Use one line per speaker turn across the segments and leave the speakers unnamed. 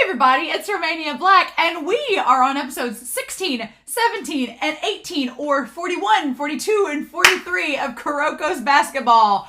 everybody, it's Romania Black, and we are on episodes 16, 17, and 18, or 41, 42, and 43 of Kuroko's basketball.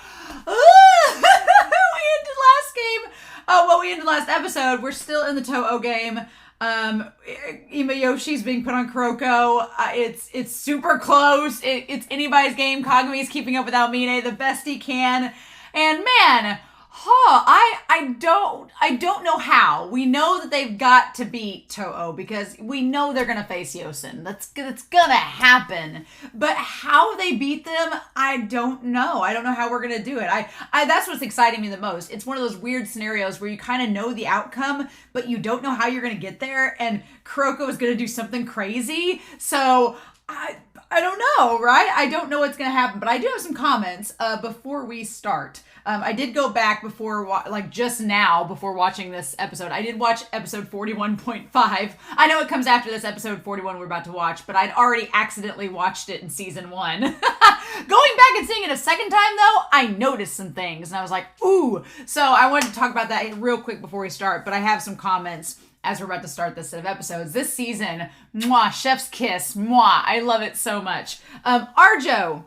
We ended last episode. We're still in the Toho game. Imayoshi's being put on Kuroko. It's super close. It's anybody's game. Kagami's keeping up with Aomine the best he can. And man, I don't know how. We know that they've got to beat Toho because we know they're gonna face Yosin. That's gonna happen. But how they beat them, I don't know. I don't know how we're gonna do it. I that's what's exciting me the most. It's one of those weird scenarios where you kind of know the outcome, but you don't know how you're gonna get there. And Kuroko is gonna do something crazy. So I don't know, right? I don't know what's gonna happen. But I do have some comments before we start. I did go back before, just now, before watching this episode. I did watch episode 41.5. I know it comes after this episode 41 we're about to watch, but I'd already accidentally watched it in season 1. Going back and seeing it a second time, though, I noticed some things, and I was like, ooh. So I wanted to talk about that real quick before we start, but I have some comments as we're about to start this set of episodes. This season, mwah, chef's kiss, mwah, I love it so much. Arjo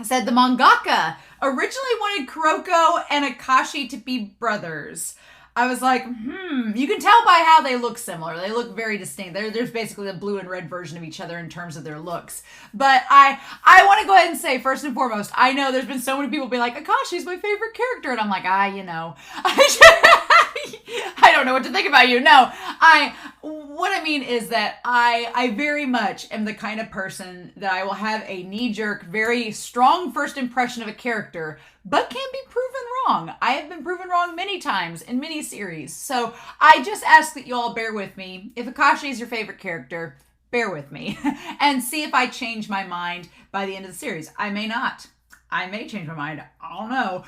said the mangaka originally wanted Kuroko and Akashi to be brothers. I was like, you can tell by how they look similar. They look very distinct. There's basically the blue and red version of each other in terms of their looks. But I want to go ahead and say, first and foremost, I know there's been so many people be like, Akashi's my favorite character. And I'm like, I don't know what to think about you. No, what I mean is that I very much am the kind of person that I will have a knee-jerk, very strong first impression of a character, but can be proven wrong. I have been proven wrong many times in many series. So I just ask that you all bear with me. If Akashi is your favorite character, bear with me and see if I change my mind by the end of the series. I may not. I may change my mind. I don't know.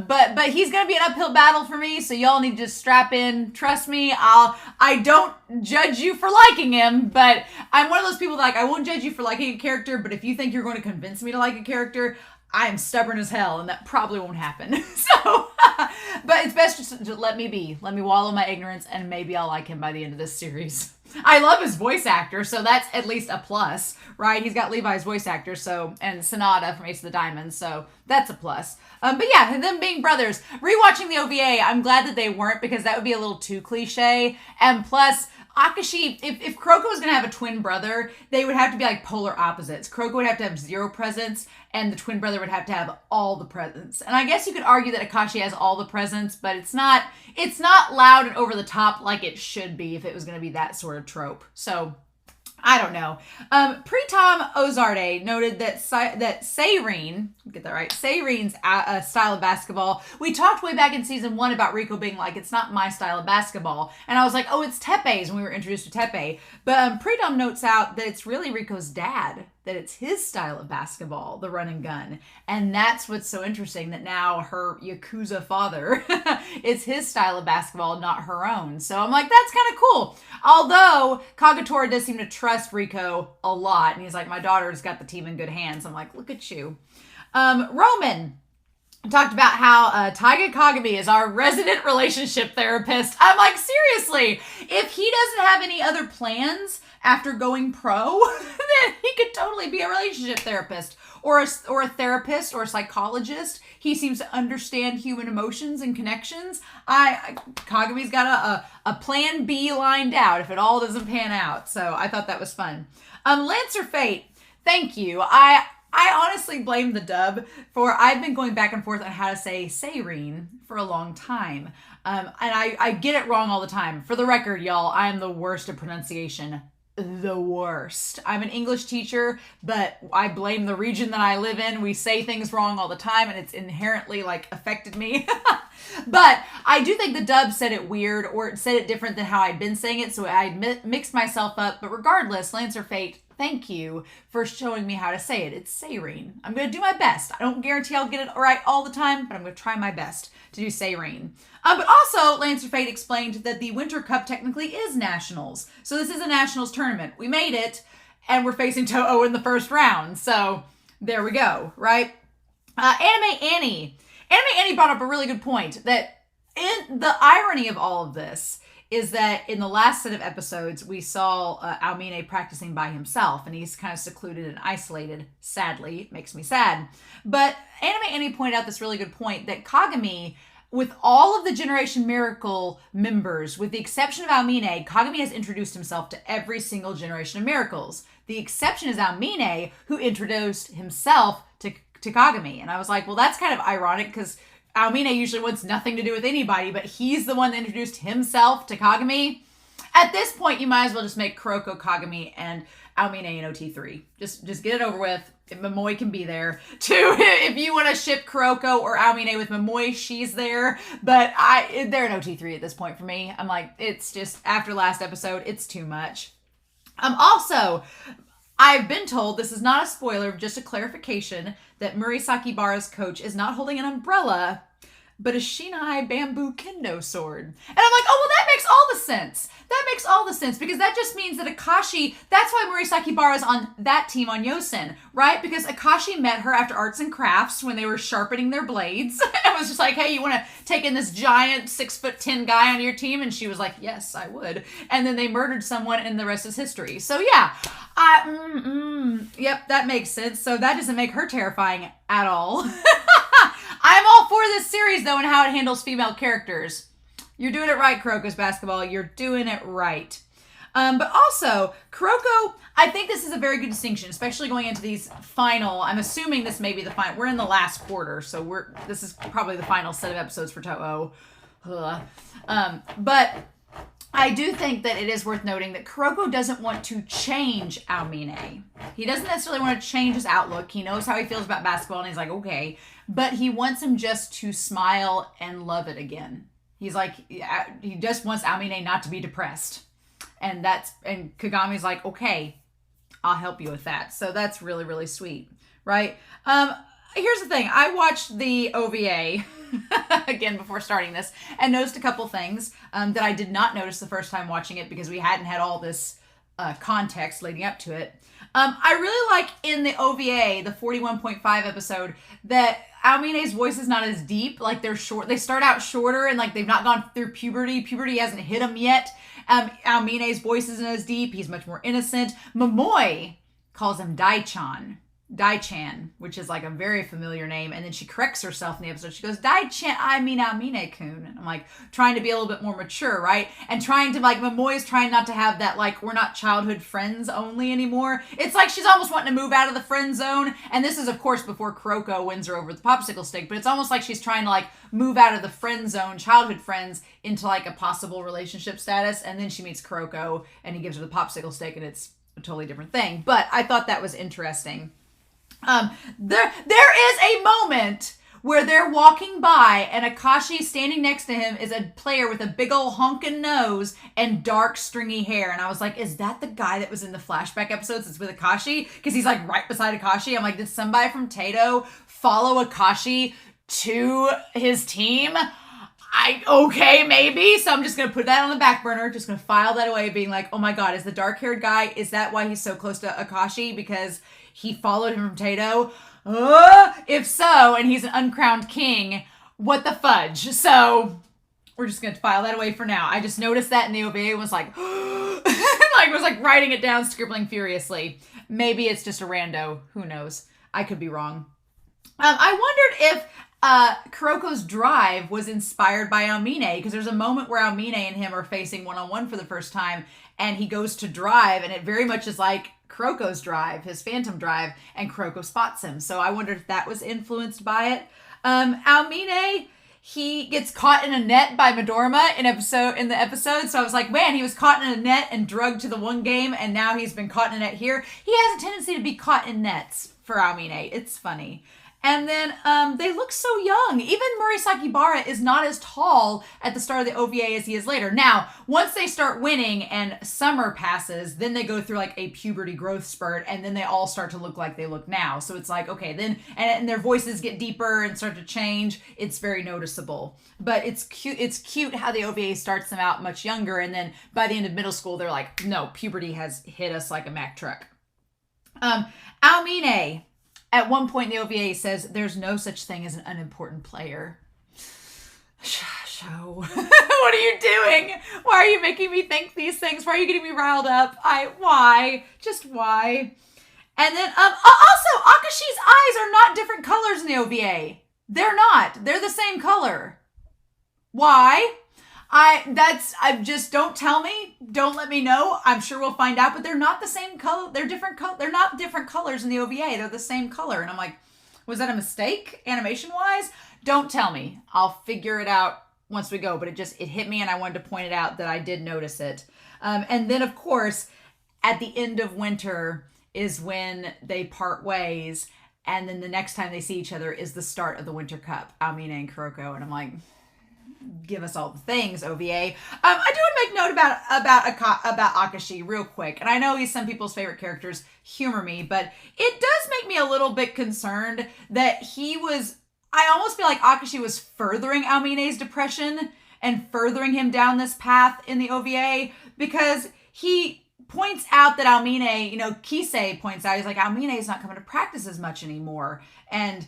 But he's going to be an uphill battle for me. So y'all need to just strap in. Trust me. I don't judge you for liking him, but I'm one of those people that I won't judge you for liking a character. But if you think you're going to convince me to like a character, I am stubborn as hell, and that probably won't happen. So, but it's best just to let me be. Let me wallow in my ignorance, and maybe I'll like him by the end of this series. I love his voice actor, so that's at least a plus, right? He's got Levi's voice actor, so, and Sonata from Ace of the Diamonds, so that's a plus. But yeah, them being brothers. Rewatching the OVA, I'm glad that they weren't, because that would be a little too cliche. And plus, Akashi, if Kuroko was going to have a twin brother, they would have to be like polar opposites. Kuroko would have to have 0 presents, and the twin brother would have to have all the presents. And I guess you could argue that Akashi has all the presents, but it's not loud and over the top like it should be if it was going to be that sort of trope. So, I don't know. Pritam Ozarde noted that Seirine, get that right, Seirine's style of basketball. We talked way back in season 1 about Riko being like, it's not my style of basketball. And I was like, oh, it's Teppei's when we were introduced to Teppei. But Pritam notes out that it's really Riko's dad, that it's his style of basketball, the run and gun. And that's what's so interesting, that now her Yakuza father, it's his style of basketball, not her own. So I'm like, that's kind of cool. Although Kagetora does seem to trust Riko a lot. And he's like, my daughter's got the team in good hands. I'm like, look at you. Roman talked about how Taiga Kagami is our resident relationship therapist. I'm like, seriously, if he doesn't have any other plans after going pro, then he could totally be a relationship therapist or a therapist or a psychologist. He seems to understand human emotions and connections. Kagami's got a plan B lined out if it all doesn't pan out. So I thought that was fun. Lancer Fate, thank you. I honestly blame the dub for, I've been going back and forth on how to say Seirine for a long time. And I get it wrong all the time. For the record, y'all, I am the worst at pronunciation. The worst. I'm an English teacher, but I blame the region that I live in. We say things wrong all the time, and it's inherently affected me. But I do think the dub said it weird, or it said it different than how I'd been saying it, so I mixed myself up. But regardless, Lancer Fate, thank you for showing me how to say it. It's Seirine. I'm going to do my best. I don't guarantee I'll get it right all the time, but I'm going to try my best to do Seirine. But also, Lancer Fate explained that the Winter Cup technically is Nationals. So this is a Nationals tournament. We made it, and we're facing Toho in the first round. So there we go, right? Anime Annie brought up a really good point, that in the irony of all of this is that in the last set of episodes, we saw Aomine practicing by himself, and he's kind of secluded and isolated. Sadly, it makes me sad. But Anime Annie pointed out this really good point that Kagami, with all of the Generation Miracle members, with the exception of Aomine, Kagami has introduced himself to every single Generation of Miracles. The exception is Aomine, who introduced himself to Kagami. And I was like, well, that's kind of ironic because Aomine usually wants nothing to do with anybody, but he's the one that introduced himself to Kagami. At this point, you might as well just make Kuroko, Kagami, and Aomine in OT3. Just get it over with. If Momoi can be there. Too, if you want to ship Kuroko or Aomine with Momoi, she's there. But they're in OT3 at this point for me. I'm like, it's just, after last episode, it's too much. Also, I've been told, this is not a spoiler, just a clarification, that Murasaki Bara's coach is not holding an umbrella, but a Shinai bamboo kendo sword. And I'm like, oh, well, that makes all the sense. That makes all the sense, because that just means that Akashi, that's why Murasaki Bara's on that team on Yosen, right? Because Akashi met her after arts and crafts when they were sharpening their blades. And was just like, hey, you want to take in this giant 6'10" guy on your team? And she was like, yes, I would. And then they murdered someone, and the rest is history. So yeah, yep, that makes sense. So that doesn't make her terrifying at all. I'm all for this series, though, and how it handles female characters. You're doing it right, Kuroko's Basketball. You're doing it right. But also, Kuroko, I think this is a very good distinction, especially going into these final, I'm assuming this may be the final, we're in the last quarter, so this is probably the final set of episodes for Toho. But I do think that it is worth noting that Kuroko doesn't want to change Aomine. He doesn't necessarily want to change his outlook. He knows how he feels about basketball, and he's like, okay. But he wants him just to smile and love it again. He's like, he just wants Aomine not to be depressed. And Kagami's like, okay, I'll help you with that. So that's really, really sweet, right? Here's the thing. I watched the OVA again before starting this and noticed a couple things that I did not notice the first time watching it because we hadn't had all this context leading up to it. I really like in the OVA, the 41.5 episode, that Aomine's voice is not as deep. Like they're short. They start out shorter and like they've not gone through puberty. Puberty hasn't hit them yet. Aomine's voice isn't as deep. He's much more innocent. Momoi calls him Dai-chan, which is like a very familiar name. And then she corrects herself in the episode. She goes, Dai-chan, I mean Aomine-kun. And I'm like, trying to be a little bit more mature, right? And trying to, like, Momoi's trying not to have that, like, we're not childhood friends only anymore. It's like she's almost wanting to move out of the friend zone. And this is, of course, before Kuroko wins her over with the popsicle stick. But it's almost like she's trying to, like, move out of the friend zone, childhood friends, into, like, a possible relationship status. And then she meets Kuroko, and he gives her the popsicle stick, and it's a totally different thing. But I thought that was interesting. There is a moment where they're walking by and Akashi standing next to him is a player with a big old honking nose and dark stringy hair. And I was like, is that the guy that was in the flashback episodes that's with Akashi? Because he's like right beside Akashi. I'm like, did somebody from Tato follow Akashi to his team? Okay, maybe. So I'm just going to put that on the back burner. Just going to file that away being like, oh my God, is the dark haired guy, is that why he's so close to Akashi? Because he followed him from Tato? If so, and he's an uncrowned king, what the fudge? So we're just going to file that away for now. I just noticed that in the OVA and was like, was like writing it down, scribbling furiously. Maybe it's just a rando. Who knows? I could be wrong. I wondered if Kuroko's drive was inspired by Aomine, because there's a moment where Aomine and him are facing one-on-one for the first time, and he goes to drive, and it very much is like Kuroko's drive, his phantom drive, and Kuroko spots him. So I wondered if that was influenced by it. Aomine, he gets caught in a net by Midorima in the episode. So I was like, man, he was caught in a net and drugged to the one game, and now he's been caught in a net here. He has a tendency to be caught in nets for Aomine. It's funny. And then they look so young. Even Murasaki Bara is not as tall at the start of the OVA as he is later. Now, once they start winning and summer passes, then they go through like a puberty growth spurt, and then they all start to look like they look now. So it's like, okay, then, and their voices get deeper and start to change. It's very noticeable. But it's cute. It's cute how the OVA starts them out much younger, and then by the end of middle school, they're like, no, puberty has hit us like a Mack truck. Aomine, at one point in the OVA, says there's no such thing as an unimportant player. show. What are you doing? Why are you making me think these things? Why are you getting me riled up? Why? Just why? And then, also, Akashi's eyes are not different colors in the OVA. They're not. They're the same color. Why? Don't tell me. Don't let me know. I'm sure we'll find out, but they're not the same color. They're different color. They're not different colors in the OVA. They're the same color. And I'm like, was that a mistake animation-wise? Don't tell me. I'll figure it out once we go, but it hit me and I wanted to point it out that I did notice it. And then, of course, at the end of winter is when they part ways, and then the next time they see each other is the start of the Winter Cup, Aomine and Kuroko, and I'm like, give us all the things, OVA. I do want to make note about Akashi real quick, and I know he's some people's favorite characters, humor me, but it does make me a little bit concerned that I almost feel like Akashi was furthering Aomine's depression and furthering him down this path in the OVA, because he points out that Aomine, Kisei points out, he's like, Aomine is not coming to practice as much anymore. And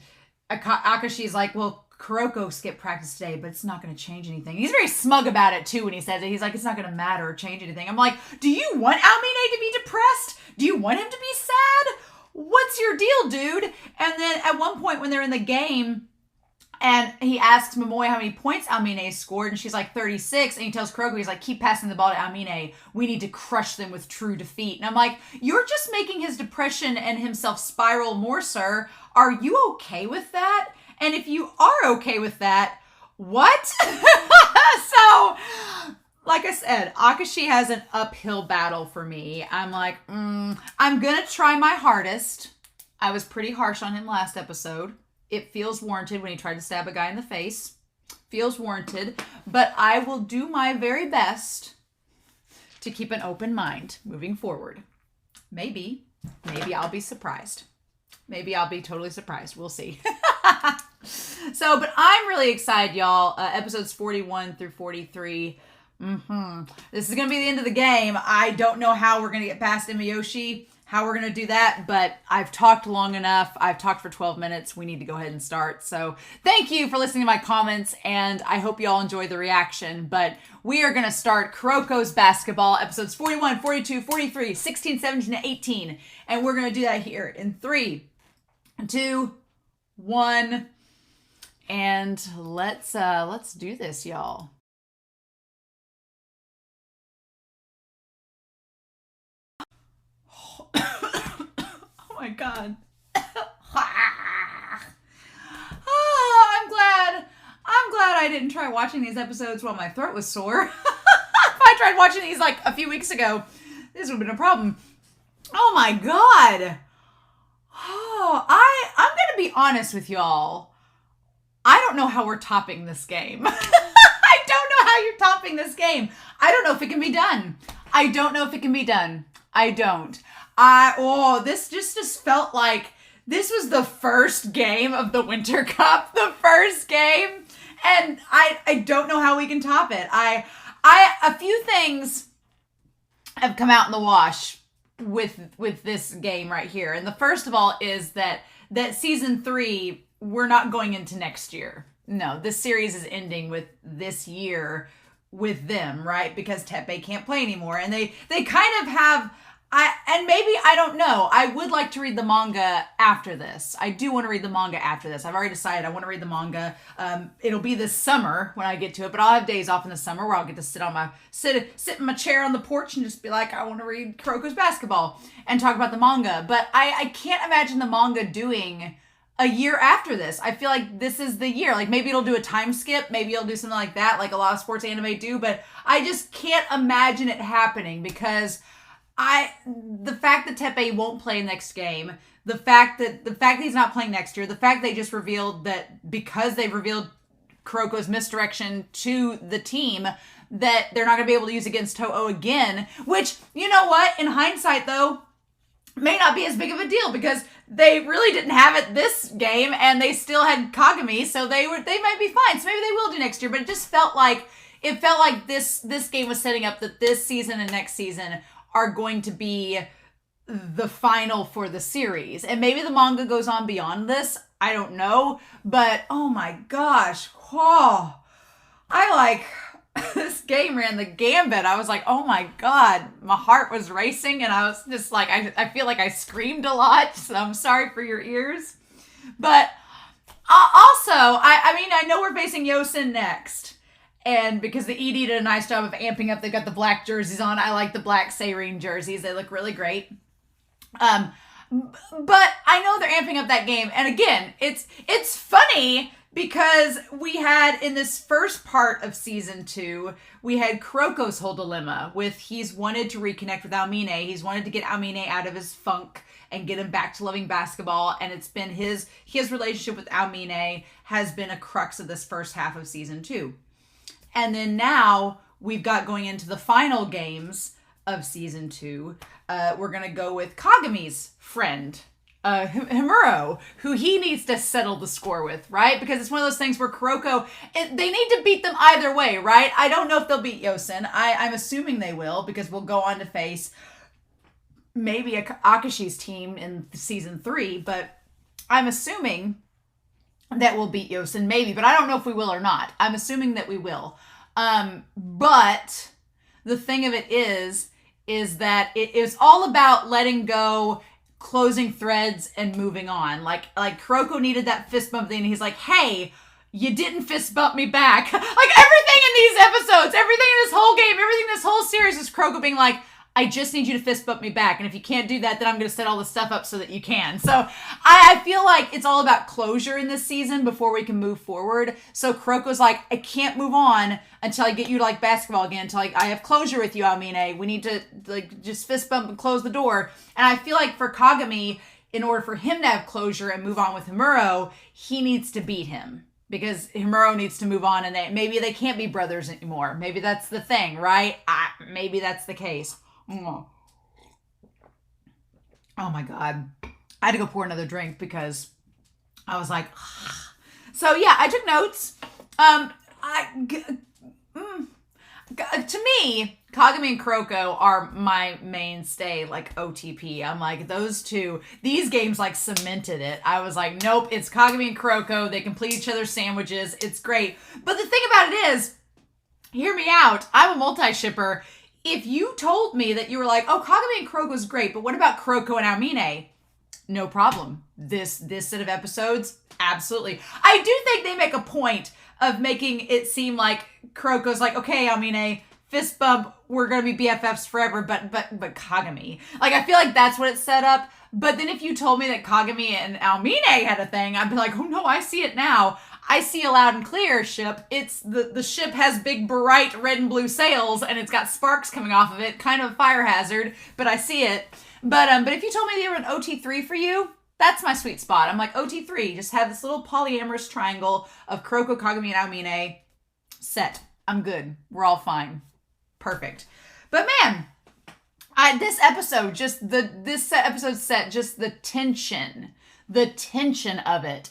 Akashi's like, well, Kuroko skipped practice today, but it's not going to change anything. He's very smug about it, too, when he says it. He's like, it's not going to matter or change anything. I'm like, do you want Aomine to be depressed? Do you want him to be sad? What's your deal, dude? And then at one point when they're in the game, and he asks Momoe how many points Aomine scored, and she's like 36, and he tells Kuroko, he's like, keep passing the ball to Aomine. We need to crush them with true defeat. And I'm like, you're just making his depression and himself spiral more, sir. Are you okay with that? And if you are okay with that, what? So, like I said, Akashi has an uphill battle for me. I'm like, I'm going to try my hardest. I was pretty harsh on him last episode. It feels warranted when he tried to stab a guy in the face. Feels warranted. But I will do my very best to keep an open mind moving forward. Maybe I'll be surprised. Maybe I'll be totally surprised. We'll see. So, but I'm really excited, y'all. Episodes 41 through 43. This is going to be the end of the game. I don't know how we're going to get past Miyoshi, how we're going to do that, but I've talked long enough. I've talked for 12 minutes. We need to go ahead and start. So thank you for listening to my comments, and I hope you all enjoy the reaction. But we are going to start Kuroko's basketball, episodes 41, 42, 43, 16, 17, and 18. And we're going to do that here in 3, 2, 1. And let's do this, y'all. Oh my God. I'm glad I didn't try watching these episodes while my throat was sore. If I tried watching these like a few weeks ago, this would have been a problem. Oh my God. Oh, I'm going to be honest with y'all. I don't know how we're topping this game. I don't know how you're topping this game. I don't know if it can be done. I don't. This just felt like this was the first game of the Winter Cup, the first game. And I don't know how we can top it. A few things have come out in the wash with this game right here. And the first of all is that season 3, we're not going into next year. No, this series is ending with this year with them, right? Because Teppei can't play anymore. And they kind of have, I don't know. I would like to read the manga after this. I do want to read the manga after this. I've already decided I want to read the manga. It'll be this summer when I get to it, but I'll have days off in the summer where I'll get to sit in my chair on the porch and just be like, I want to read Kuroko's basketball and talk about the manga. But I can't imagine the manga doing a year after this. I feel like this is the year. Like maybe it'll do a time skip. Maybe it'll do something like that, like a lot of sports anime do. But I just can't imagine it happening because the fact that Teppei won't play next game, the fact that he's not playing next year, the fact they just revealed that because they've revealed Kuroko's misdirection to the team, that they're not going to be able to use against Toho again. Which, you know what? In hindsight, though, may not be as big of a deal because they really didn't have it this game and they still had Kagami, so they might be fine. So maybe they will do next year, but it just felt like this game was setting up that this season and next season are going to be the final for the series. And maybe the manga goes on beyond this. I don't know, but oh my gosh. Oh, I like this game ran the gambit. I was like, oh my God, my heart was racing, and I was just like, I feel like I screamed a lot, so I'm sorry for your ears. But also, I mean, I know we're facing Yosin next. And because the ED did a nice job of amping up, they've got the black jerseys on. I like the black Sarin jerseys. They look really great. But I know they're amping up that game. And again, it's funny because we had in this first part of season 2, we had Kuroko's whole dilemma with he's wanted to reconnect with Aomine. He's wanted to get Aomine out of his funk and get him back to loving basketball. And it's been his relationship with Aomine has been a crux of this first half of season 2. And then now we've got going into the final games of season 2. We're going to go with Kagami's friend, Himuro, who he needs to settle the score with, right? Because it's one of those things where Kuroko, they need to beat them either way, right? I don't know if they'll beat Yosin. I'm assuming they will, because we'll go on to face maybe Akashi's team in season 3, but I'm assuming that we'll beat Yosin, maybe, but I don't know if we will or not. I'm assuming that we will. But the thing of it is that it is all about letting go, closing threads, and moving on. Like Kuroko needed that fist bump thing, and he's like, hey, you didn't fist bump me back. Like everything in these episodes, everything in this whole game, everything in this whole series is Kuroko being like, I just need you to fist bump me back. And if you can't do that, then I'm going to set all the stuff up so that you can. So I feel like it's all about closure in this season before we can move forward. So Kuroko's like, I can't move on until I get you to like basketball again, until I have closure with you, Aomine. We need to like just fist bump and close the door. And I feel like for Kagami, in order for him to have closure and move on with Himuro, he needs to beat him. Because Himuro needs to move on, and maybe they can't be brothers anymore. Maybe that's the thing, right? Maybe that's the case. Oh my God. I had to go pour another drink because I was like, so yeah, I took notes. To me, Kagami and Kuroko are my mainstay, like OTP. I'm like, those two, these games like cemented it. I was like, nope, it's Kagami and Kuroko. They complete each other's sandwiches. It's great. But the thing about it is, hear me out. I'm a multi-shipper. If you told me that you were like, oh, Kagami and Kuroko is great, but what about Kuroko and Aomine? No problem. This set of episodes, absolutely. I do think they make a point of making it seem like Kuroko's like, okay, Aomine, fist bump, we're gonna be BFFs forever, but Kagami. Like, I feel like that's what it's set up. But then if you told me that Kagami and Aomine had a thing, I'd be like, oh no, I see it now. I see a loud and clear ship. It's the ship has big, bright red and blue sails, and it's got sparks coming off of it, kind of a fire hazard, but I see it. But if you told me they were an OT3 for you, that's my sweet spot. I'm like, OT3, just have this little polyamorous triangle of Kuroko, Kagami, and Aomine set. I'm good. We're all fine. Perfect. But man, this episode set just the tension of it.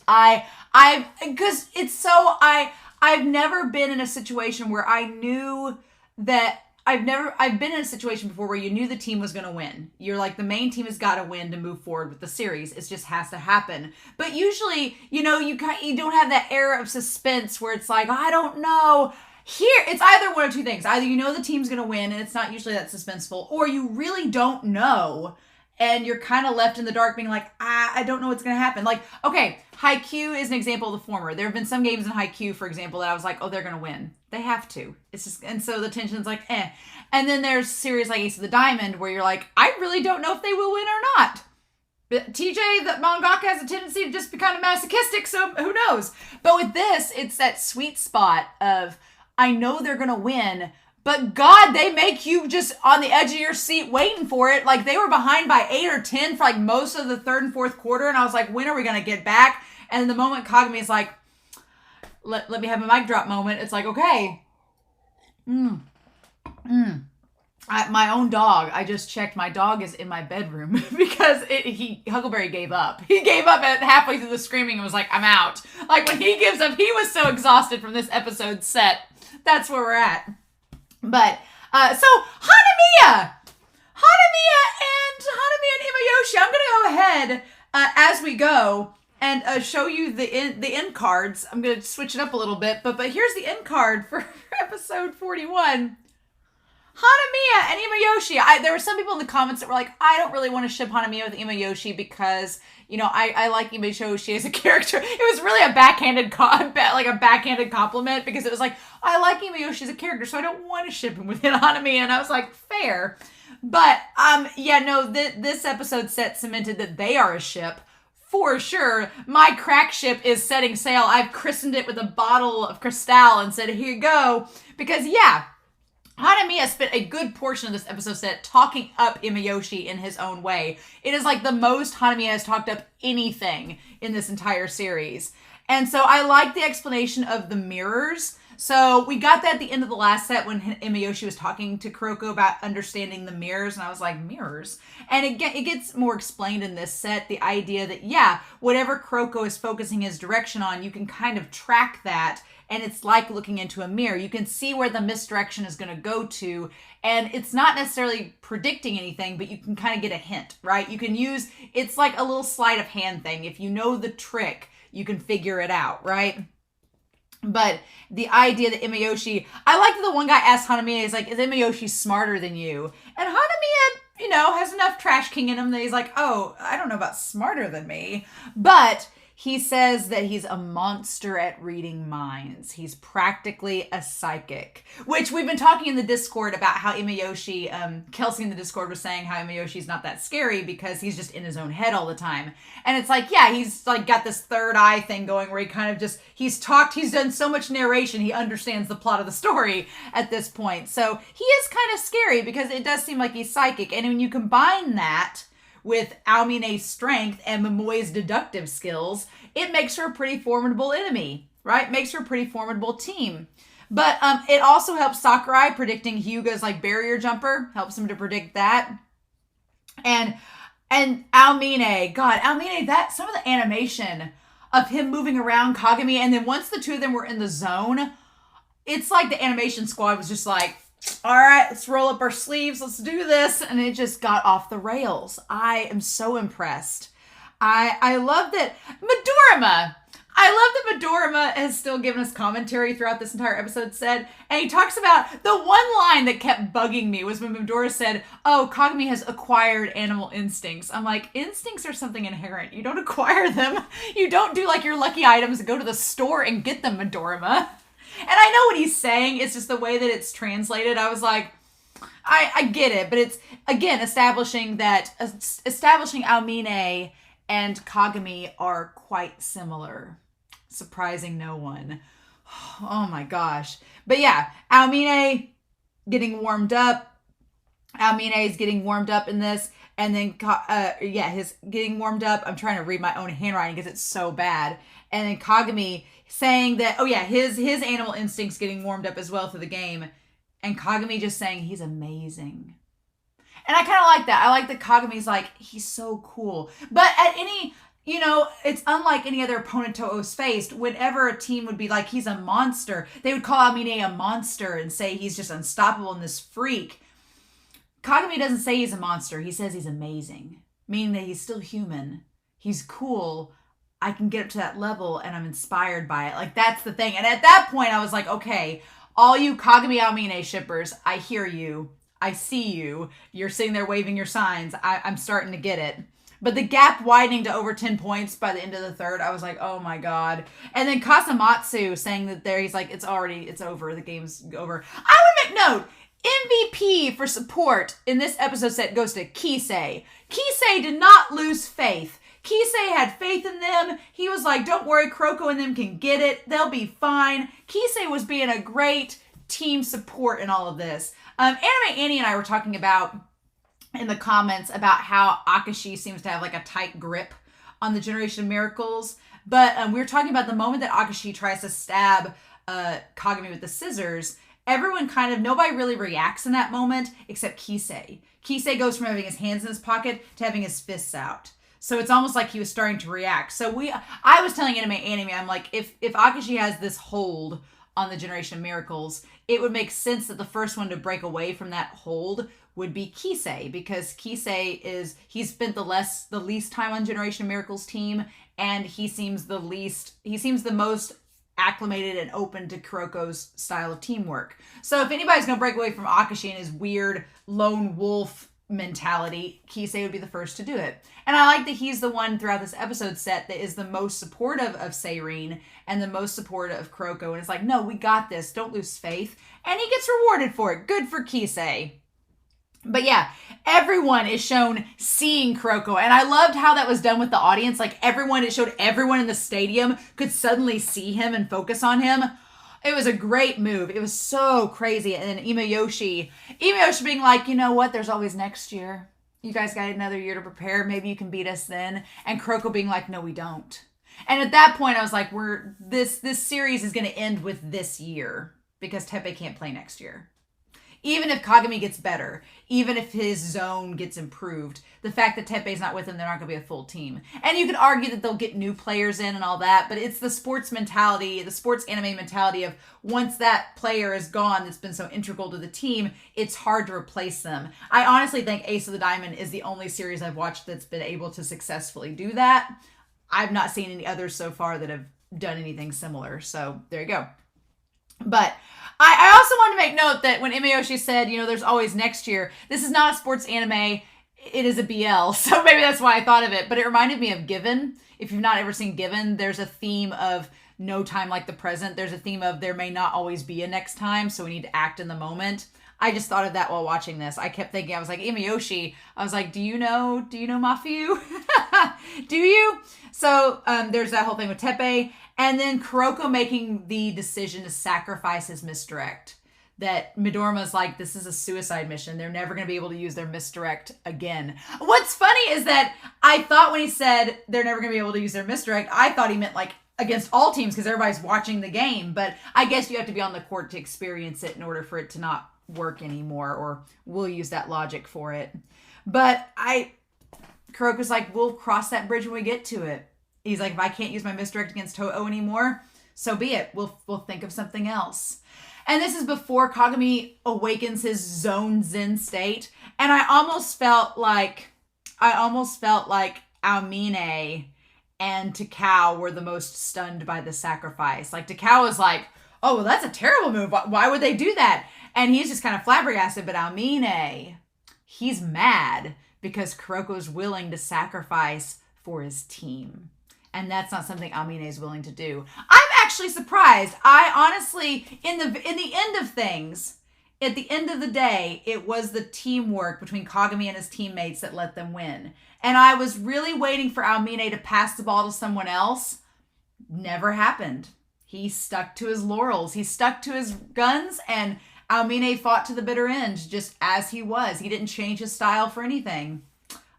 Because it's so, I've never been in a situation where I knew that I've been in a situation before where you knew the team was going to win. You're like, the main team has got to win to move forward with the series. It just has to happen. But usually, you don't have that air of suspense where it's like, I don't know. Here, it's either one of two things. Either you know the team's going to win and it's not usually that suspenseful, or you really don't know and you're kind of left in the dark being like, I don't know what's going to happen. Like, okay, Haikyuu is an example of the former. There have been some games in Haikyuu, for example, that I was like, oh, they're going to win. They have to. It's just, and so the tension's like, eh. And then there's series like Ace of the Diamond where you're like, I really don't know if they will win or not. But TJ, the mangaka, has a tendency to just be kind of masochistic, so who knows? But with this, it's that sweet spot of, I know they're going to win, but God, they make you just on the edge of your seat waiting for it. Like, they were behind by 8 or 10 for like most of the third and fourth quarter. And I was like, when are we going to get back? And the moment Kagami is like, let me have a mic drop moment. It's like, okay. My own dog, I just checked. My dog is in my bedroom because Huckleberry gave up. He gave up at halfway through the screaming and was like, I'm out. Like, when he gives up, he was so exhausted from this episode set. That's where we're at. But, so, Hanamiya and Imayoshi, I'm going to go ahead as we go and show you the end cards. I'm going to switch it up a little bit, but here's the end card for episode 41. Hanamiya and Imayoshi. There were some people in the comments that were like, I don't really want to ship Hanamiya with Imayoshi because, you know, I like Imayoshi as a character. It was really a backhanded compliment because it was like, I like Imayoshi as a character, so I don't want to ship him with Hanamiya. And I was like, fair. But, this episode cemented that they are a ship. For sure. My crack ship is setting sail. I've christened it with a bottle of Cristal and said, here you go. Because, yeah, Hanamiya spent a good portion of this episode set talking up Imayoshi in his own way. It is like the most Hanamiya has talked up anything in this entire series. And so I like the explanation of the mirrors. So we got that at the end of the last set when Imayoshi was talking to Kuroko about understanding the mirrors. And I was like, mirrors? And it gets more explained in this set. The idea that, yeah, whatever Kuroko is focusing his direction on, you can kind of track that. And it's like looking into a mirror. You can see where the misdirection is going to go to. And it's not necessarily predicting anything, but you can kind of get a hint, right? You can use, it's like a little sleight of hand thing. If you know the trick, you can figure it out, right? But the idea that Imayoshi, I like that the one guy asked Hanamiya, he's like, is Imayoshi smarter than you? And Hanamiya, you know, has enough trash king in him that he's like, oh, I don't know about smarter than me. But he says that he's a monster at reading minds. He's practically a psychic, which we've been talking in the Discord about how Imayoshi, Kelsey in the Discord was saying how Imayoshi's not that scary because he's just in his own head all the time. And it's like, yeah, he's like got this third eye thing going where he kind of just, he's done so much narration, he understands the plot of the story at this point. So he is kind of scary because it does seem like he's psychic. And when you combine that with Aomine's strength and Momoe's deductive skills, it makes her a pretty formidable enemy, right? Makes her a pretty formidable team. But it also helps Sakurai predicting Hyuga's like barrier jumper, helps him to predict that. And Aomine, God, Aomine, that some of the animation of him moving around Kagami, and then once the two of them were in the zone, it's like the animation squad was just like, all right, let's roll up our sleeves. Let's do this. And it just got off the rails. I am so impressed. I love that Midorima. I love that Midorima has still given us commentary throughout this entire episode said, and he talks about the one line that kept bugging me was when Midorima said, oh, Kagami has acquired animal instincts. I'm like, instincts are something inherent. You don't acquire them. You don't do like your lucky items and go to the store and get them, Midorima. And I know what he's saying. It's just the way that it's translated. I was like, I get it. But it's, again, establishing Aomine and Kagami are quite similar. Surprising no one. Oh my gosh. But yeah, Aomine getting warmed up. Aomine is getting warmed up in this. And then, his getting warmed up. I'm trying to read my own handwriting because it's so bad. And then Kagami saying that, oh yeah, his animal instincts getting warmed up as well through the game. And Kagami just saying he's amazing. And I kind of like that. I like that Kagami's like, he's so cool. But at any, you know, it's unlike any other opponent Toho's faced. Whenever a team would be like, he's a monster, they would call Aomine a monster and say he's just unstoppable and this freak. Kagami doesn't say he's a monster. He says he's amazing. Meaning that he's still human. He's cool. I can get up to that level and I'm inspired by it. Like, that's the thing. And at that point, I was like, okay, all you Kagami Aomine shippers, I hear you. I see you. You're sitting there waving your signs. I'm starting to get it. But the gap widening to over 10 points by the end of the third, I was like, oh my God. And then Kasamatsu saying that he's like, it's over. The game's over. I would make note, MVP for support in this episode set goes to Kisei. Kisei did not lose faith. Kisei had faith in them. He was like, don't worry, Kuroko and them can get it. They'll be fine. Kisei was being a great team support in all of this. Anime Annie and I were talking about in the comments about how Akashi seems to have like a tight grip on the Generation of Miracles. But we were talking about the moment that Akashi tries to stab Kagami with the scissors, nobody really reacts in that moment except Kisei. Kisei goes from having his hands in his pocket to having his fists out. So it's almost like he was starting to react. So I was telling Anime, I'm like, if Akashi has this hold on the Generation of Miracles, it would make sense that the first one to break away from that hold would be Kisei, because Kisei he's spent the least time on Generation of Miracles team, and he seems the most acclimated and open to Kuroko's style of teamwork. So if anybody's going to break away from Akashi and his weird lone wolf mentality, Kisei would be the first to do it. And I like that he's the one throughout this episode set that is the most supportive of Seirin and the most supportive of Kuroko. And it's like, no, we got this. Don't lose faith. And he gets rewarded for it. Good for Kisei. But yeah, everyone is shown seeing Kuroko. And I loved how that was done with the audience. Like it showed everyone in the stadium could suddenly see him and focus on him. It was a great move. It was so crazy. And then Imayoshi being like, you know what? There's always next year. You guys got another year to prepare. Maybe you can beat us then. And Kuroko being like, no, we don't. And at that point, I was like, this series is going to end with this year because Teppei can't play next year. Even if Kagami gets better, even if his zone gets improved, the fact that Teppei's not with him, they're not going to be a full team. And you could argue that they'll get new players in and all that, but it's the sports mentality, the sports anime mentality of once that player is gone that's been so integral to the team, it's hard to replace them. I honestly think Ace of the Diamond is the only series I've watched that's been able to successfully do that. I've not seen any others so far that have done anything similar, so there you go. But I also want to make note that when Imayoshi said, there's always next year, this is not a sports anime. It is a BL. So maybe that's why I thought of it. But it reminded me of Given. If you've not ever seen Given, there's a theme of no time like the present. There's a theme of there may not always be a next time. So we need to act in the moment. I just thought of that while watching this. I kept thinking, I was like, Imayoshi. I was like, do you know Mafiu? Do you? So there's that whole thing with Teppei. And then Kuroko making the decision to sacrifice his misdirect. That Midorima's like, this is a suicide mission. They're never going to be able to use their misdirect again. What's funny is that I thought when he said they're never going to be able to use their misdirect, I thought he meant like against all teams because everybody's watching the game. But I guess you have to be on the court to experience it in order for it to not work anymore, or we'll use that logic for it. But Kuroko's like, we'll cross that bridge when we get to it. He's like, if I can't use my misdirect against Toho anymore, so be it. We'll think of something else. And this is before Kagami awakens his zone Zen state. And I almost felt like Aomine and Takao were the most stunned by the sacrifice. Like Takao was like, oh, well, that's a terrible move. Why would they do that? And he's just kind of flabbergasted. But Aomine, he's mad because Kuroko's willing to sacrifice for his team. And that's not something Aomine is willing to do. I'm actually surprised. I honestly, in the end of things, at the end of the day, it was the teamwork between Kagami and his teammates that let them win. And I was really waiting for Aomine to pass the ball to someone else. Never happened. He stuck to his laurels. He stuck to his guns, and Aomine fought to the bitter end, just as he was. He didn't change his style for anything.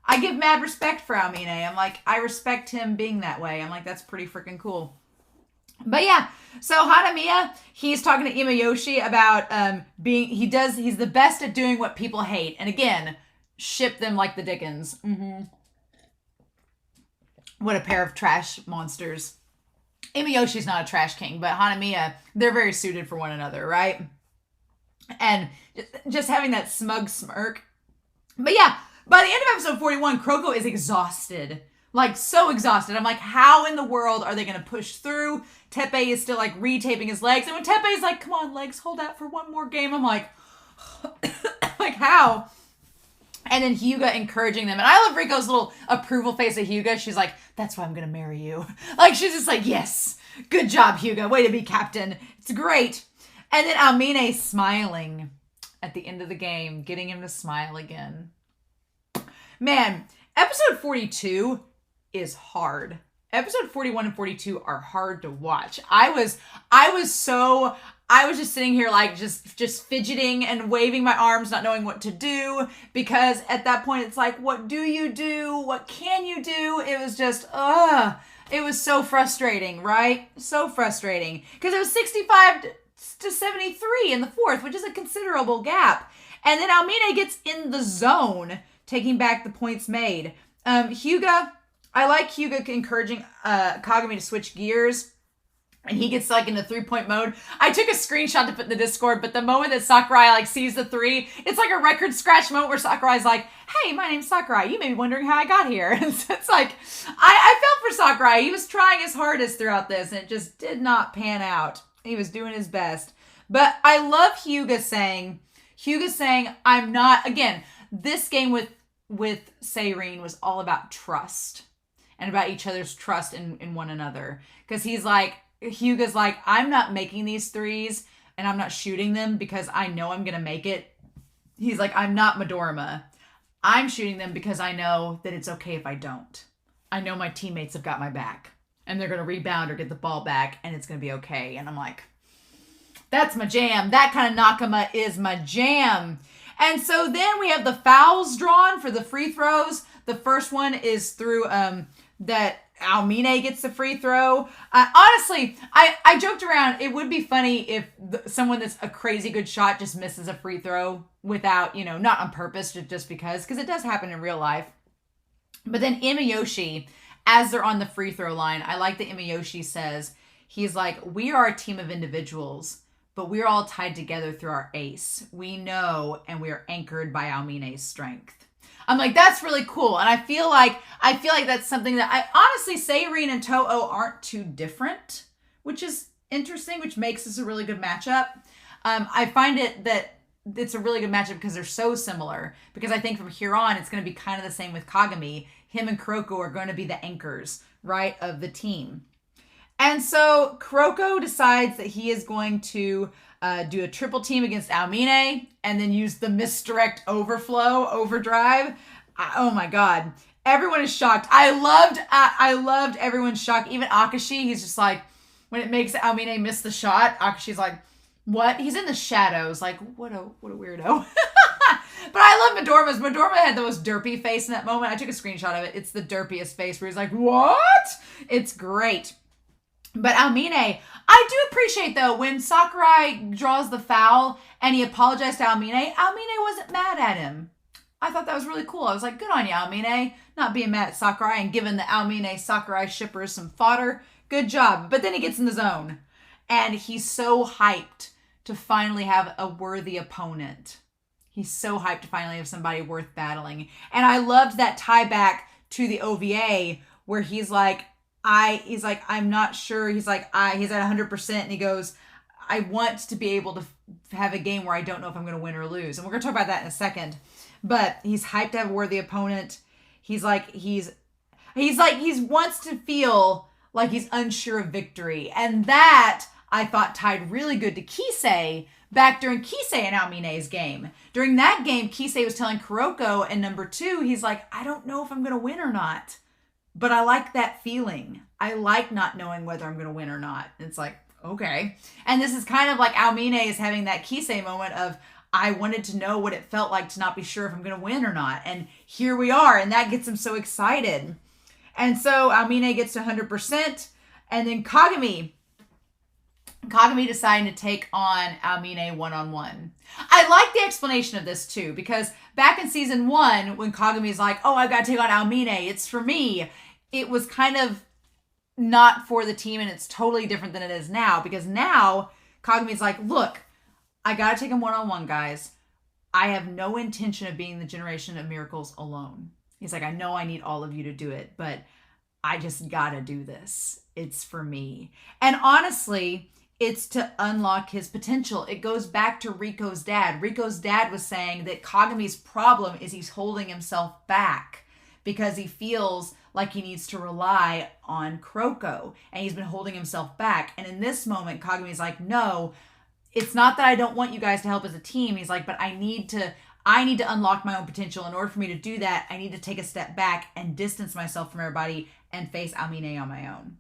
I give mad respect for Aomine. I'm like, I respect him being that way. I'm like, that's pretty freaking cool. But yeah, so Hanamiya, he's talking to Imayoshi about he's the best at doing what people hate. And again, ship them like the Dickens. Mm-hmm. What a pair of trash monsters. Imayoshi's not a trash king, but Hanamiya, they're very suited for one another, right? And just having that smug smirk. But yeah, by the end of episode 41, Kuroko is exhausted. Like, so exhausted. I'm like, how in the world are they going to push through? Teppei is still, like, retaping his legs. And when Teppei's like, come on, legs, hold out for one more game. I'm like, like, how? And then Hyuga encouraging them. And I love Riko's little approval face of Hyuga. She's like, that's why I'm going to marry you. Like, she's just like, yes, good job, Hyuga. Way to be captain. It's great. And then Aomine smiling at the end of the game, getting him to smile again. Man, episode 42 is hard. Episode 41 and 42 are hard to watch. I was just sitting here like just fidgeting and waving my arms, not knowing what to do, because at that point it's like, what do you do? What can you do? It was just, it was so frustrating, right? So frustrating. Because it was 65 to 73 in the fourth, which is a considerable gap. And then Aomine gets in the zone, taking back the points made. Hyuga, I like Hyuga encouraging Kagami to switch gears. and he gets like into 3-point mode. I took a screenshot to put in the Discord, but the moment that Sakurai like sees the 3, it's like a record scratch moment where Sakurai's like, hey, my name's Sakurai. You may be wondering how I got here. And so it's like, I felt for Sakurai. He was trying his hardest throughout this, and it just did not pan out. He was doing his best. But I love Hyuga saying, I'm not, again, this game with Seirin was all about trust and about each other's trust in one another. Because Hyuga's like, I'm not making these threes and I'm not shooting them because I know I'm going to make it. He's like, I'm not Midorima. I'm shooting them because I know that it's okay if I don't. I know my teammates have got my back and they're going to rebound or get the ball back and it's going to be okay. And I'm like, that's my jam. That kind of Nakama is my jam. And so then we have the fouls drawn for the free throws. The first one is through that Aomine gets the free throw. Honestly, I joked around. It would be funny if someone that's a crazy good shot just misses a free throw without, not on purpose, just because it does happen in real life. But then Imayoshi, as they're on the free throw line, I like that Imayoshi says, he's like, we are a team of individuals, but we're all tied together through our ace. We know, and we are anchored by Aomine's strength. I'm like, that's really cool. And I feel like that's something that honestly, Seirin and Toho aren't too different, which is interesting, which makes this a really good matchup. I find that it's a really good matchup because they're so similar, because I think from here on, it's going to be kind of the same with Kagami. Him and Kuroko are going to be the anchors, right, of the team. And so Kuroko decides that he is going to do a triple team against Aomine and then use the misdirect overdrive. Oh my God. Everyone is shocked. I loved everyone's shock. Even Akashi, he's just like, when it makes Aomine miss the shot, Akashi's like, what? He's in the shadows. Like, what a weirdo. But I love Midorima's. Midorima had the most derpy face in that moment. I took a screenshot of it. It's the derpiest face where he's like, what? It's great. But Aomine, I do appreciate, though, when Sakurai draws the foul and he apologized to Aomine wasn't mad at him. I thought that was really cool. I was like, good on you, Aomine, not being mad at Sakurai and giving the Aomine-Sakurai shippers some fodder. Good job. But then he gets in the zone, and he's so hyped to finally have a worthy opponent. He's so hyped to finally have somebody worth battling. And I loved that tie back to the OVA where he's like, I'm not sure. He's at 100%. And he goes, I want to be able to have a game where I don't know if I'm going to win or lose. And we're going to talk about that in a second. But he's hyped to have a worthy opponent. He wants to feel like he's unsure of victory. And that, I thought, tied really good to Kisei back during Kisei and Aomine's game. During that game, Kisei was telling Kuroko, and number 2, he's like, I don't know if I'm going to win or not. But I like that feeling. I like not knowing whether I'm going to win or not. It's like, okay. And this is kind of like Aomine is having that Kisei moment of, I wanted to know what it felt like to not be sure if I'm going to win or not. And here we are. And that gets him so excited. And so Aomine gets to 100%. And then Kagami deciding to take on Aomine one-on-one. I like the explanation of this too, because back in season 1, when Kagami's like, oh, I've got to take on Aomine, it's for me, it was kind of not for the team, and it's totally different than it is now, because now Kagami's like, look, I got to take him one-on-one, guys. I have no intention of being the generation of miracles alone. He's like, I know I need all of you to do it, but I just got to do this. It's for me. And honestly, it's to unlock his potential. It goes back to Riko's dad. Riko's dad was saying that Kagami's problem is he's holding himself back because he feels like he needs to rely on Kuroko, and he's been holding himself back. And in this moment, Kagami's like, no, it's not that I don't want you guys to help as a team. He's like, but I need to unlock my own potential. In order for me to do that, I need to take a step back and distance myself from everybody and face Aomine on my own.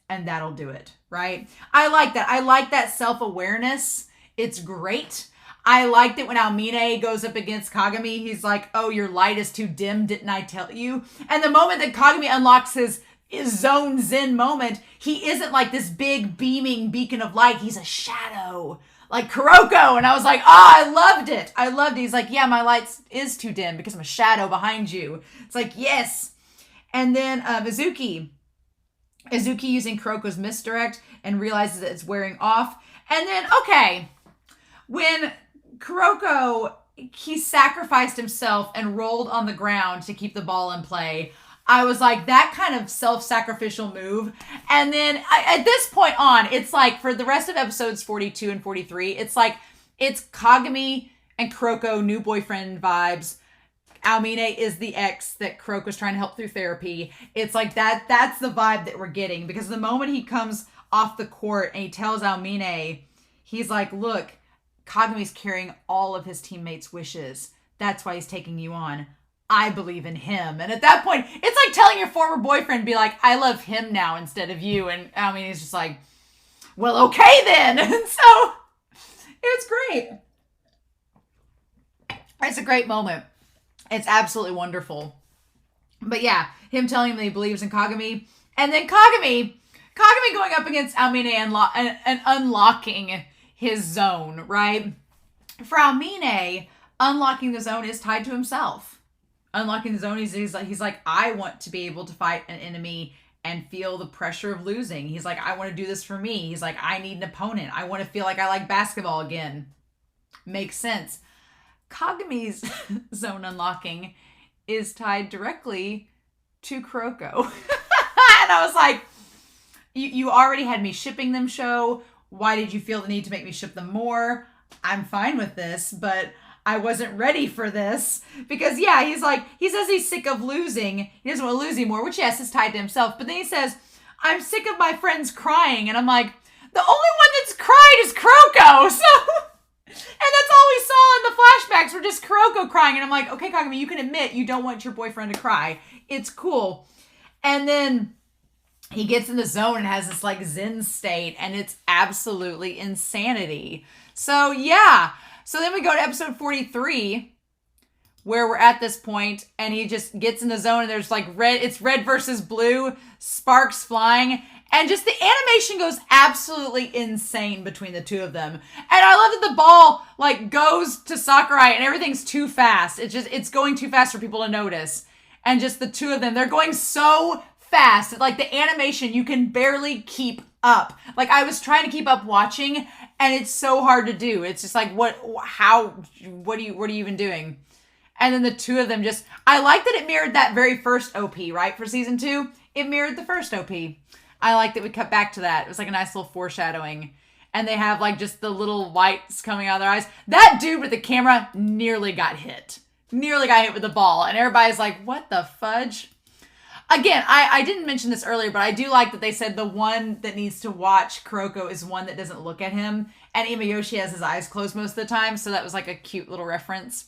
And that'll do it, right? I like that. I like that self-awareness. It's great. I liked it when Aomine goes up against Kagami. He's like, oh, your light is too dim, didn't I tell you? And the moment that Kagami unlocks his zone zen moment, he isn't like this big beaming beacon of light. He's a shadow, like Kuroko. And I was like, I loved it. I loved it. He's like, yeah, my light is too dim because I'm a shadow behind you. It's like, yes. And then Mizuki Izuki using Kuroko's misdirect and realizes that it's wearing off. And then, okay, when Kuroko, he sacrificed himself and rolled on the ground to keep the ball in play, I was like, that kind of self-sacrificial move. And then at this point on, it's like for the rest of episodes 42 and 43, it's like it's Kagami and Kuroko new boyfriend vibes. Aomine is the ex that Kuroko's trying to help through therapy. It's like that's the vibe that we're getting, because the moment he comes off the court and he tells Aomine, he's like, look, Kagami's carrying all of his teammates' wishes. That's why he's taking you on. I believe in him. And at that point, it's like telling your former boyfriend, be like, I love him now instead of you. And I mean, he's just like, well, okay then. And so it's great. It's a great moment. It's absolutely wonderful. But yeah, him telling him that he believes in Kagami. And then Kagami going up against Aomine and unlocking his zone, right? For Aomine, unlocking the zone is tied to himself. Unlocking the zone, he's like, I want to be able to fight an enemy and feel the pressure of losing. He's like, I want to do this for me. He's like, I need an opponent. I want to feel like I like basketball again. Makes sense. Kagami's zone unlocking is tied directly to Kuroko. And I was like, you already had me shipping them, show. Why did you feel the need to make me ship them more? I'm fine with this, but I wasn't ready for this. Because yeah, he says he's sick of losing. He doesn't want to lose anymore, which yes, is tied to himself. But then he says, I'm sick of my friends crying. And I'm like, the only one that's cried is Kuroko. So, and that's all we saw in the flashbacks were just Kuroko crying. And I'm like, okay, Kagami, you can admit you don't want your boyfriend to cry. It's cool. And then he gets in the zone and has this like Zen state, and it's absolutely insanity. So yeah. So then we go to episode 43, where we're at this point, and he just gets in the zone, and there's like it's red versus blue, sparks flying, and just the animation goes absolutely insane between the two of them. And I love that the ball like goes to Sakurai and everything's too fast. It's going too fast for people to notice. And just the two of them, they're going so fast. Like the animation, you can barely keep up. Like I was trying to keep up watching, and it's so hard to do. It's just like, what are you even doing? And then the two of them just, I like that it mirrored that very first OP, right? For season 2, it mirrored the first OP. I like that we cut back to that. It was like a nice little foreshadowing. And they have like just the little lights coming out of their eyes. That dude with the camera nearly got hit. Nearly got hit with the ball. And everybody's like, what the fudge? Again, I didn't mention this earlier, but I do like that they said the one that needs to watch Kuroko is one that doesn't look at him. And Imayoshi has his eyes closed most of the time. So that was like a cute little reference.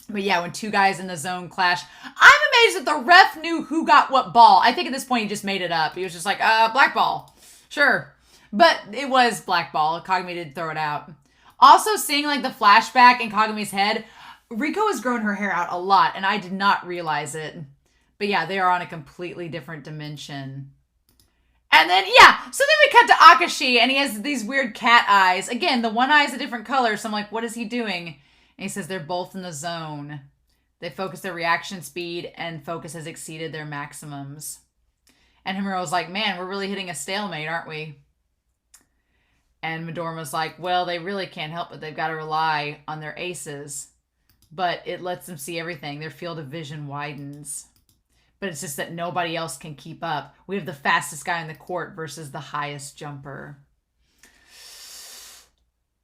But yeah, when two guys in the zone clash, I'm amazed that the ref knew who got what ball. I think at this point he just made it up. He was just like, black ball. Sure. But it was black ball. Kagami did throw it out. Also seeing like the flashback in Kagami's head, Riko has grown her hair out a lot, and I did not realize it. But yeah, they are on a completely different dimension. And then, yeah, so then we cut to Akashi, and he has these weird cat eyes. Again, the one eye is a different color, so I'm like, what is he doing? And he says they're both in the zone. They focus their reaction speed, and focus has exceeded their maximums. And Himuro's like, man, we're really hitting a stalemate, aren't we? And Midorima's like, well, they really can't help it. They've got to rely on their aces. But it lets them see everything. Their field of vision widens. But it's just that nobody else can keep up. We have the fastest guy on the court versus the highest jumper.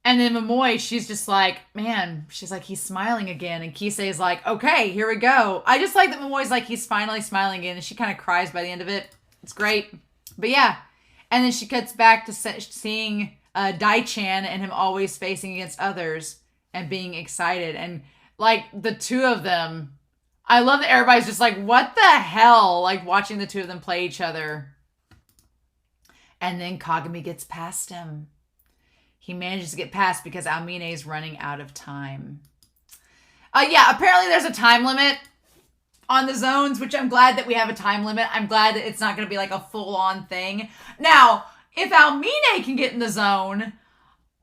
And then Momoi, she's just like, man, she's like, he's smiling again. And Kisei's like, okay, here we go. I just like that Momoi's like, he's finally smiling again. And she kind of cries by the end of it. It's great. But yeah. And then she cuts back to seeing Dai-chan and him always facing against others and being excited. And like the two of them, I love that everybody's just like, what the hell? Like watching the two of them play each other. And then Kagami gets past him. He manages to get past because Aomine is running out of time. Yeah, apparently there's a time limit on the zones, which I'm glad that we have a time limit. I'm glad that it's not going to be like a full-on thing. Now, if Aomine can get in the zone,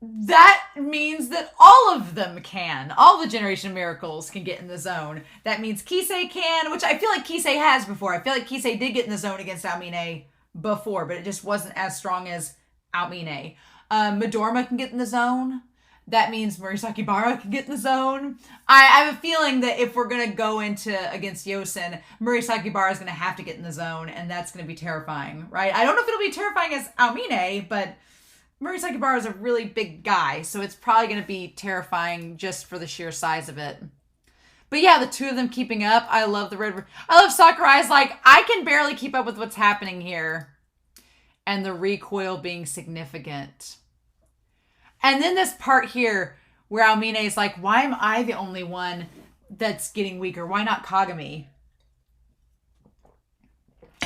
that means that all of them can. All the Generation Miracles can get in the zone. That means Kisei can, which I feel like Kisei has before. I feel like Kisei did get in the zone against Aomine before, but it just wasn't as strong as Aomine. Midorima can get in the zone. That means Murasaki Bara can get in the zone. I have a feeling that if we're going to go against Yosin, Murasaki Bara is going to have to get in the zone, and that's going to be terrifying, right? I don't know if it'll be terrifying as Aomine, but Murasaki Bara is a really big guy, so it's probably going to be terrifying just for the sheer size of it. But yeah, the two of them keeping up. I love I love Sakurai's like, I can barely keep up with what's happening here. And the recoil being significant. And then this part here where Aomine is like, why am I the only one that's getting weaker? Why not Kagami?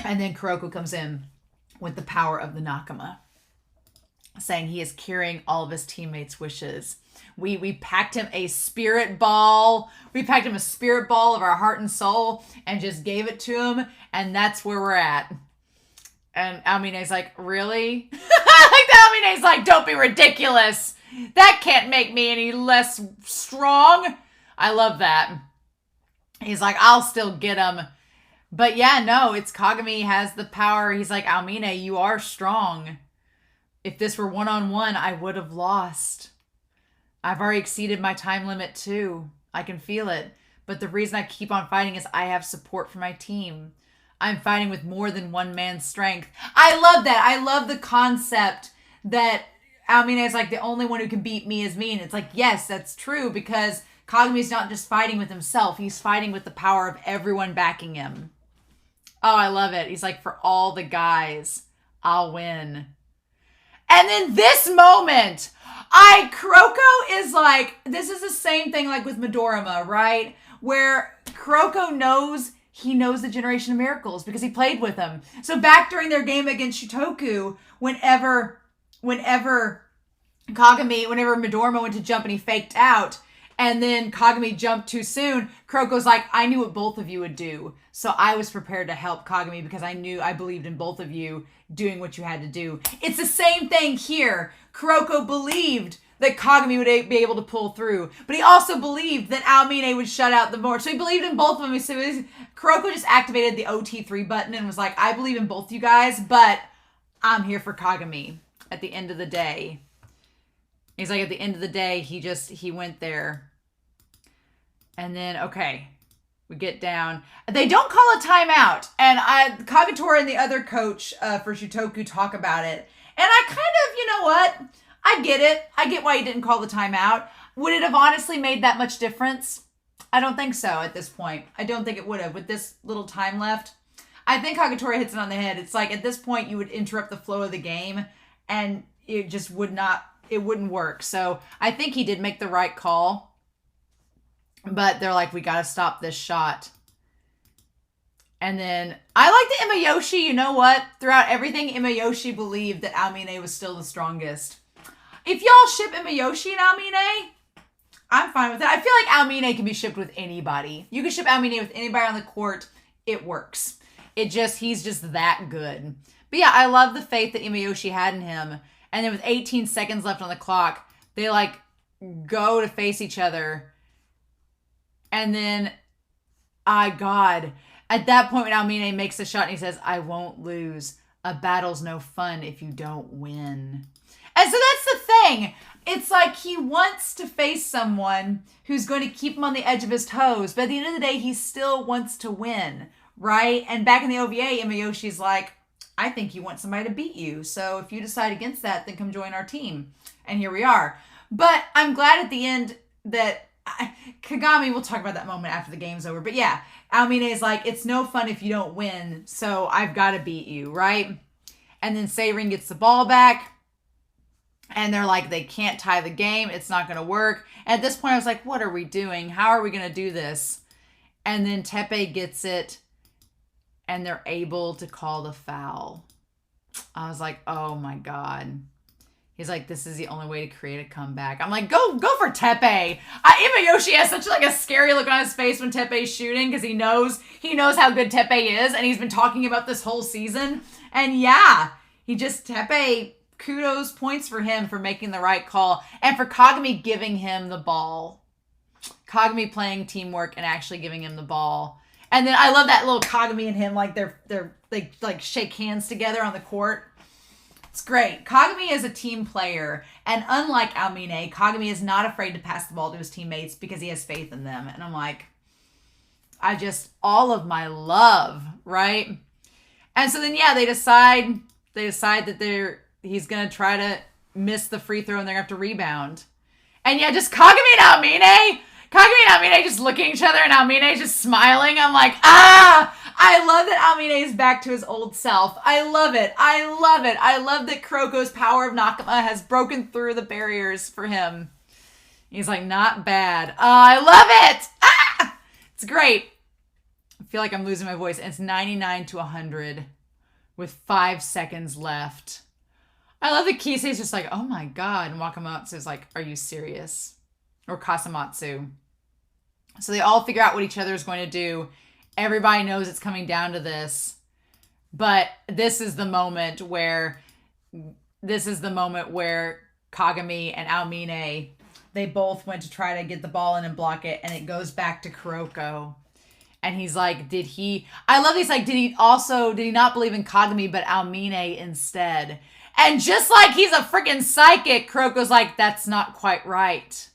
And then Kuroko comes in with the power of the Nakama, saying he is carrying all of his teammates' wishes. We packed him a spirit ball. We packed him a spirit ball of our heart and soul and just gave it to him. And that's where we're at. And Aomine's like, really? Like that Aomine's like, don't be ridiculous. That can't make me any less strong. I love that. He's like, I'll still get him. But yeah, no, it's Kagami has the power. He's like, Aomine, you are strong. If this were one-on-one, I would have lost. I've already exceeded my time limit too. I can feel it. But the reason I keep on fighting is I have support from my team. I'm fighting with more than one man's strength. I love that. I love the concept that Aomine is like, the only one who can beat me is me. And it's like, yes, that's true, because Kagami's not just fighting with himself. He's fighting with the power of everyone backing him. Oh, I love it. He's like, for all the guys, I'll win. And then this moment, Kuroko is like, this is the same thing like with Midorima, right? Where Kuroko knows the Generation of Miracles because he played with them. So back during their game against Shutoku, whenever Midorima went to jump and he faked out, and then Kagami jumped too soon, Kuroko's like, I knew what both of you would do. So I was prepared to help Kagami because I believed in both of you doing what you had to do. It's the same thing here. Kuroko believed that Kagami would be able to pull through. But he also believed that Aomine would shut out the more. So he believed in both of them. So Kuroko just activated the OT3 button and was like, I believe in both you guys, but I'm here for Kagami at the end of the day. He's like, at the end of the day, he went there. And then, okay, we get down. They don't call a timeout. And Kagetora and the other coach for Shutoku talk about it. And I kind of, you know what? I get it. I get why he didn't call the timeout. Would it have honestly made that much difference? I don't think so at this point. I don't think it would have with this little time left. I think Kagetora hits it on the head. It's like at this point you would interrupt the flow of the game and it just wouldn't work. So I think he did make the right call. But they're like, we got to stop this shot. And then I like the Imayoshi. You know what? Throughout everything, Imayoshi believed that Aomine was still the strongest. If y'all ship Imayoshi and Aomine, I'm fine with it. I feel like Aomine can be shipped with anybody. You can ship Aomine with anybody on the court. It works. He's just that good. But yeah, I love the faith that Imayoshi had in him. And then with 18 seconds left on the clock, they like go to face each other. And then, God, at that point when Aomine makes the shot and he says, I won't lose. A battle's no fun if you don't win. And so that's the thing. It's like he wants to face someone who's going to keep him on the edge of his toes. But at the end of the day, he still wants to win, right? And back in the OVA, Imayoshi's like, I think you want somebody to beat you. So if you decide against that, then come join our team. And here we are. But I'm glad at the end that Kagami, we'll talk about that moment after the game's over. But yeah, Aomine is like, it's no fun if you don't win. So I've got to beat you, right? And then Seirin gets the ball back. And they're like, they can't tie the game. It's not going to work. And at this point, I was like, what are we doing? How are we going to do this? And then Teppei gets it. And they're able to call the foul. I was like, oh my God. He's like, this is the only way to create a comeback. I'm like, go for Teppei. Imayoshi has such like a scary look on his face when Teppei's shooting because he knows how good Teppei is. And he's been talking about this whole season. And yeah, Teppei... kudos, points for him for making the right call and for Kagami giving him the ball. Kagami playing teamwork and actually giving him the ball. And then I love that little Kagami and him, like they're they like shake hands together on the court. It's great. Kagami is a team player, and unlike Aomine, Kagami is not afraid to pass the ball to his teammates because he has faith in them. And I'm like, all of my love, right? And so then, yeah, they decide that he's going to try to miss the free throw and they're going to have to rebound. And yeah, just Kagami and Aomine just looking at each other and Aomine just smiling. I'm like, I love that Aomine is back to his old self. I love it. I love that Kuroko's power of Nakama has broken through the barriers for him. He's like, not bad. I love it. It's great. I feel like I'm losing my voice. And it's 99-100 with 5 seconds left. I love that Kisei's just like, oh my God. And Wakamatsu's like, are you serious? Or Kasamatsu. So they all figure out what each other is going to do. Everybody knows it's coming down to this. But this is the moment where Kagami and Aomine, they both went to try to get the ball in and block it. And it goes back to Kuroko. And he's like, did he not believe in Kagami, but Aomine instead? And just like he's a freaking psychic, Kuroko's like, that's not quite right.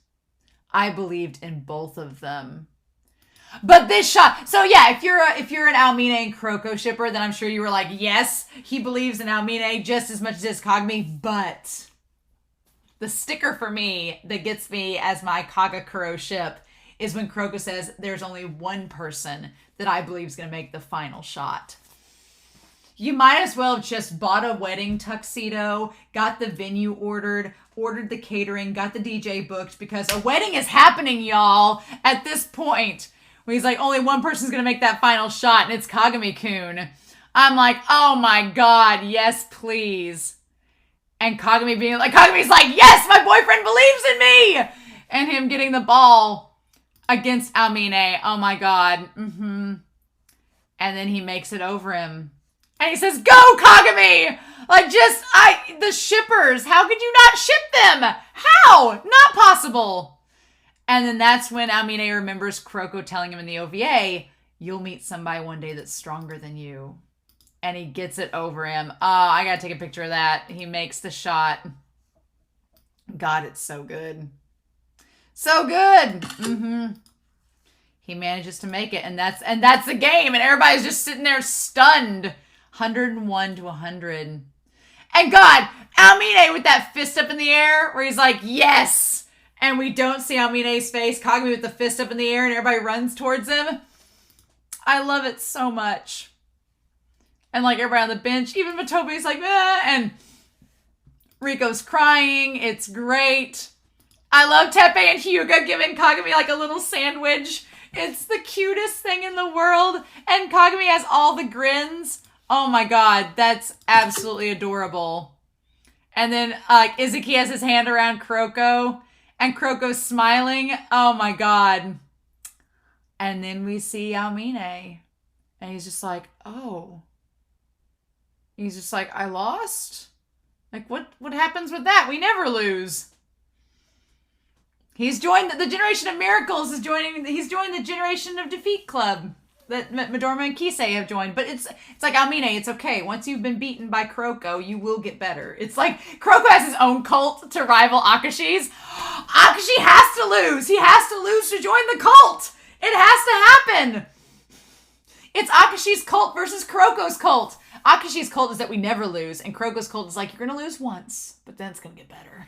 I believed in both of them. But this shot, so yeah, if you're an Aomine and Kuroko shipper, then I'm sure you were like, yes, he believes in Aomine just as much as Kagami, but the sticker for me that gets me as my Kagakuro ship is when Kuroko says, there's only one person that I believe is going to make the final shot. You might as well have just bought a wedding tuxedo, got the venue ordered the catering, got the DJ booked, because a wedding is happening, y'all, at this point. When he's like, only one person's going to make that final shot, and it's Kagami-kun. I'm like, oh my God, yes, please. And Kagami's like, yes, my boyfriend believes in me! And him getting the ball against Aomine. Oh my God. And then he makes it over him. And he says, go, Kagami! Like, the shippers, how could you not ship them? How? Not possible. And then that's when Aomine remembers Kuroko telling him in the OVA, you'll meet somebody one day that's stronger than you. And he gets it over him. Oh, I gotta take a picture of that. He makes the shot. God, it's so good. So good. He manages to make it, and that's the game, and everybody's just sitting there stunned. 101-100. And God, Aomine with that fist up in the air, where he's like, yes! And we don't see Amine's face. Kagami with the fist up in the air, and everybody runs towards him. I love it so much. And like everybody on the bench, even Matobe's like, and Riko's crying. It's great. I love Teppei and Hyuga giving Kagami like a little sandwich. It's the cutest thing in the world. And Kagami has all the grins. Oh my God, that's absolutely adorable. And then Izuki has his hand around Kuroko, and Kuroko's smiling. Oh my God. And then we see Aomine, and he's just like, oh. He's just like, I lost? Like, what happens with that? We never lose. He's joined the Generation of Miracles. He's joined the Generation of Defeat Club that Midorima and Kisei have joined. But it's like, Aomine, it's okay. Once you've been beaten by Kuroko, you will get better. It's like Kuroko has his own cult to rival Akashi's. Akashi has to lose. He has to lose to join the cult. It has to happen. It's Akashi's cult versus Kuroko's cult. Akashi's cult is that we never lose, and Kuroko's cult is like, you're going to lose once, but then it's going to get better.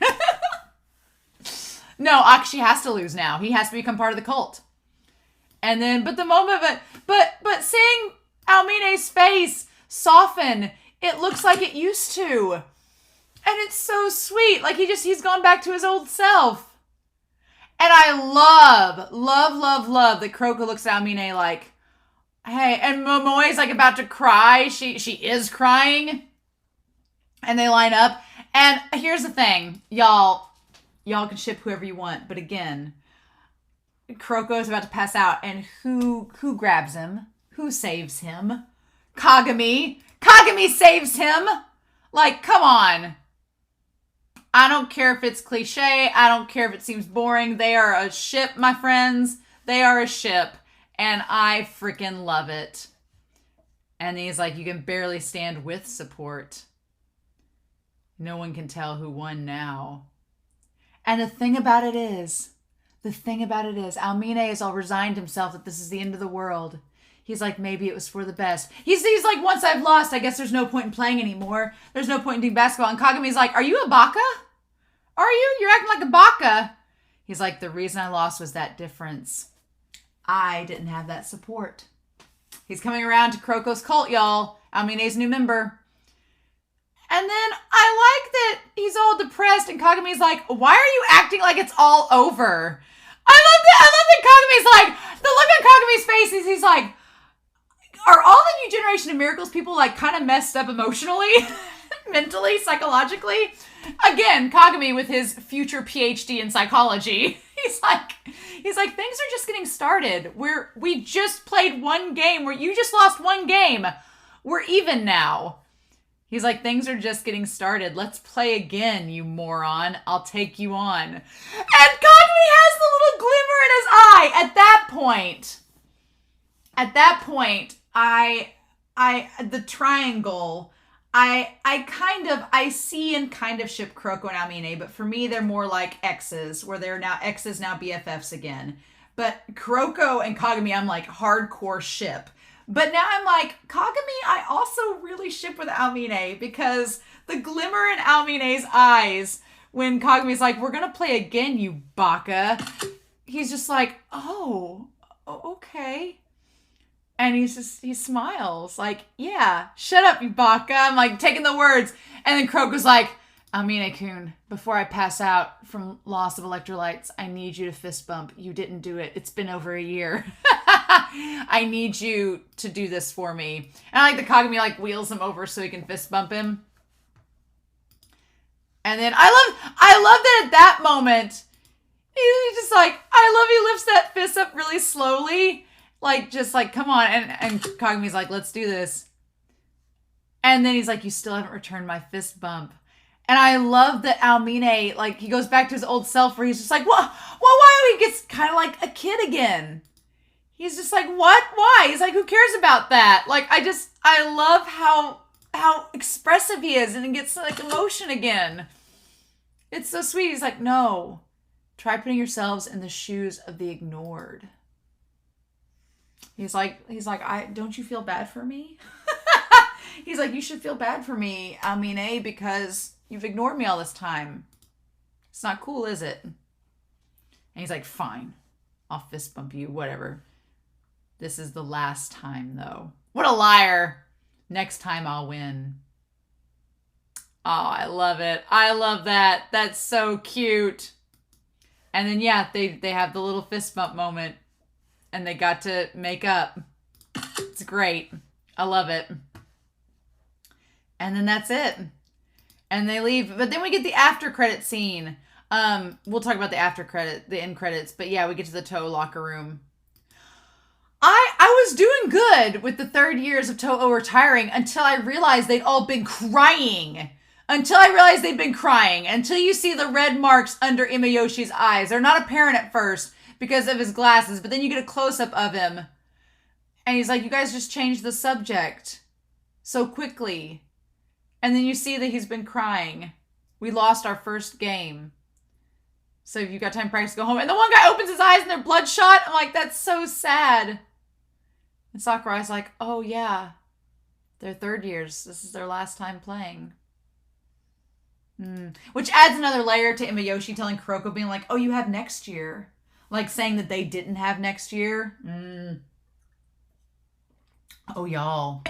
No, Akashi has to lose now. He has to become part of the cult. And then, but the moment, but seeing Aomine's face soften, it looks like it used to. And it's so sweet. Like he's gone back to his old self. And I love that Kuroko looks at Aomine like, hey, and Momoe's like about to cry. She is crying. And they line up. And here's the thing, y'all can ship whoever you want, but again, Kuroko is about to pass out, and who grabs him? Who saves him? Kagami. Kagami saves him. Like, come on. I don't care if it's cliche. I don't care if it seems boring. They are a ship, my friends. They are a ship, and I freaking love it. And he's like, you can barely stand with support. No one can tell who won now. And the thing about it is, Aomine has all resigned himself that this is the end of the world. He's like, maybe it was for the best. He's like, once I've lost, I guess there's no point in playing anymore. There's no point in doing basketball. And Kagami's like, are you a baka? Are you? You're acting like a baka. He's like, the reason I lost was that difference. I didn't have that support. He's coming around to Kuroko's cult, y'all. Aomine's new member. And then I like that he's all depressed and Kagami's like, why are you acting like it's all over? I love that Kagami's like, the look on Kagami's face is he's like, are all the new generation of Miracles people like kind of messed up emotionally, mentally, psychologically? Again, Kagami with his future PhD in psychology. He's like, things are just getting started. We just played one game where you just lost one game. We're even now. He's like, things are just getting started. Let's play again, you moron. I'll take you on. And Kagami has the little glimmer in his eye. At that point, the triangle, I see and kind of ship Kuroko and Aomine, but for me, they're more like exes, where they're now exes, now BFFs again. But Kuroko and Kagami, I'm like hardcore ship. But now I'm like, Kagami, I also really ship with Aomine because the glimmer in Aomine's eyes when Kagami's like, we're going to play again, you baka. He's just like, oh, okay. And he smiles like, yeah, shut up, you baka. I'm like taking the words. And then Kuroko's like, Aomine-kun, before I pass out from loss of electrolytes, I need you to fist bump. You didn't do it. It's been over a year. I need you to do this for me. And I like the Kagami like wheels him over so he can fist bump him. And then I love that at that moment, he's just like, I love he lifts that fist up really slowly. Like, just like, come on. And Kagami's like, let's do this. And then he's like, you still haven't returned my fist bump. And I love that Aomine, like, he goes back to his old self where he's just like, well, why? He gets kind of like a kid again. He's just like, what? Why? He's like, who cares about that? Like, I love how expressive he is and he gets like emotion again. It's so sweet. He's like, no, try putting yourselves in the shoes of the ignored. He's like, don't you feel bad for me? He's like, you should feel bad for me, Aomine, because you've ignored me all this time. It's not cool, is it? And he's like, fine, I'll fist bump you, whatever. This is the last time, though. What a liar. Next time I'll win. Oh, I love it. I love that. That's so cute. And then, yeah, they have the little fist bump moment. And they got to make up. It's great. I love it. And then that's it. And they leave. But then we get the after credit scene. We'll talk about the end credits. But yeah, we get to the Toho locker room. I was doing good with the 3rd years of Toho retiring until I realized they'd all been crying. Until you see the red marks under Imayoshi's eyes. They're not apparent at first because of his glasses, but then you get a close-up of him. And he's like, you guys just changed the subject so quickly. And then you see that he's been crying. We lost our first game. So if you got time to practice, go home. And the one guy opens his eyes and they're bloodshot. I'm like, that's so sad. And Sakurai's like, oh yeah, they're 3rd years. This is their last time playing. Which adds another layer to Imayoshi telling Kuroko, being like, oh, you have next year. Like saying that they didn't have next year. Oh, y'all.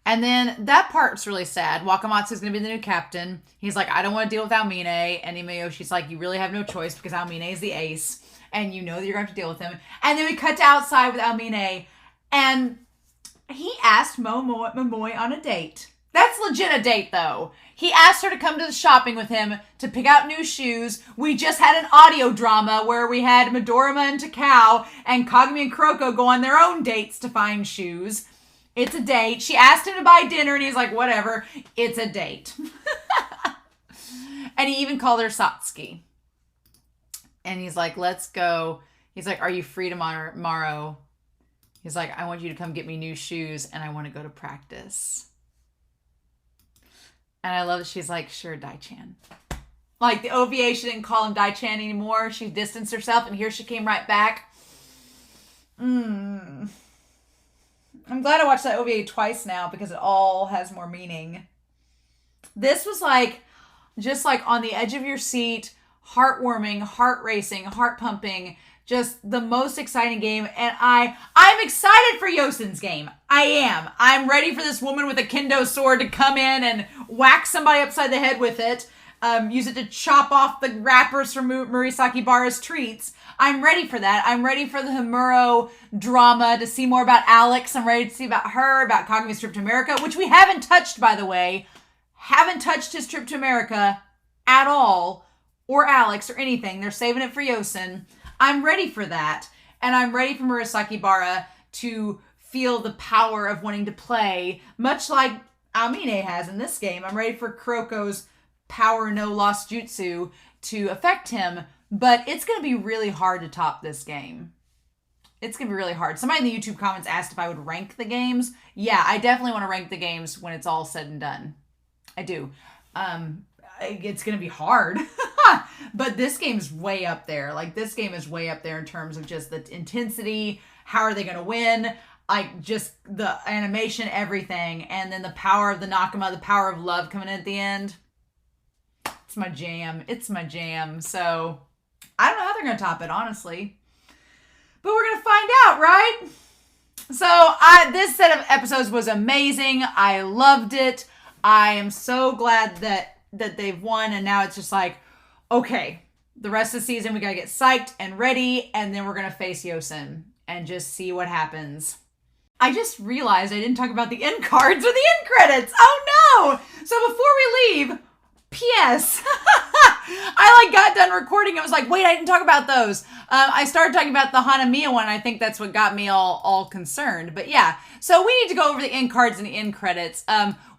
And then that part's really sad. Wakamatsu's going to be the new captain. He's like, I don't want to deal with Aomine. And Imayoshi's like, you really have no choice because Aomine is the ace. And you know that you're going to have to deal with him. And then we cut to outside with Aomine. And he asked Momoi on a date. That's legit a date, though. He asked her to come to the shopping with him to pick out new shoes. We just had an audio drama where we had Midorima and Takao and Kagami and Kuroko go on their own dates to find shoes. It's a date. She asked him to buy dinner, and he's like, whatever. It's a date. And he even called her Satsuki. And he's like, let's go. He's like, are you free tomorrow? He's like, I want you to come get me new shoes and I want to go to practice. And I love that she's like, sure, Dai-chan. Like the OVA, she didn't call him Dai-chan anymore. She distanced herself and here she came right back. I'm glad I watched that OVA twice now because it all has more meaning. This was like, just like on the edge of your seat, heartwarming, heart racing, heart pumping, just the most exciting game. And I'm excited for Yosin's game. I am. I'm ready for this woman with a kendo sword to come in and whack somebody upside the head with it. Use it to chop off the wrappers from Murasaki Bara's treats. I'm ready for that. I'm ready for the Himuro drama, to see more about Alex. I'm ready to see about her, about Kagami's trip to America, which we haven't touched, by the way. Haven't touched his trip to America at all, or Alex, or anything. They're saving it for Yosin. I'm ready for that. And I'm ready for Murasaki Bara to feel the power of wanting to play, much like Aomine has in this game. I'm ready for Kuroko's power no lost jutsu to affect him, but it's going to be really hard to top this game. It's going to be really hard. Somebody in the YouTube comments asked if I would rank the games. Yeah, I definitely want to rank the games when it's all said and done. I do. It's going to be hard, but this game's way up there. Like, this game is way up there in terms of just the intensity. How are they going to win? Like, just the animation, everything. And then the power of the Nakama, the power of love coming in at the end. It's my jam. It's my jam. So, I don't know how they're going to top it, honestly. But we're going to find out, right? So, this set of episodes was amazing. I loved it. I am so glad that they've won, and now it's just like, okay, the rest of the season we gotta get psyched and ready, and then we're gonna face Yosin and just see what happens. I just realized I didn't talk about the end cards or the end credits. Oh no! So before we leave, P.S. I got done recording. I was like, wait, I didn't talk about those. I started talking about the Hanamiya one. I think that's what got me all concerned. But yeah, so we need to go over the end cards and the end credits.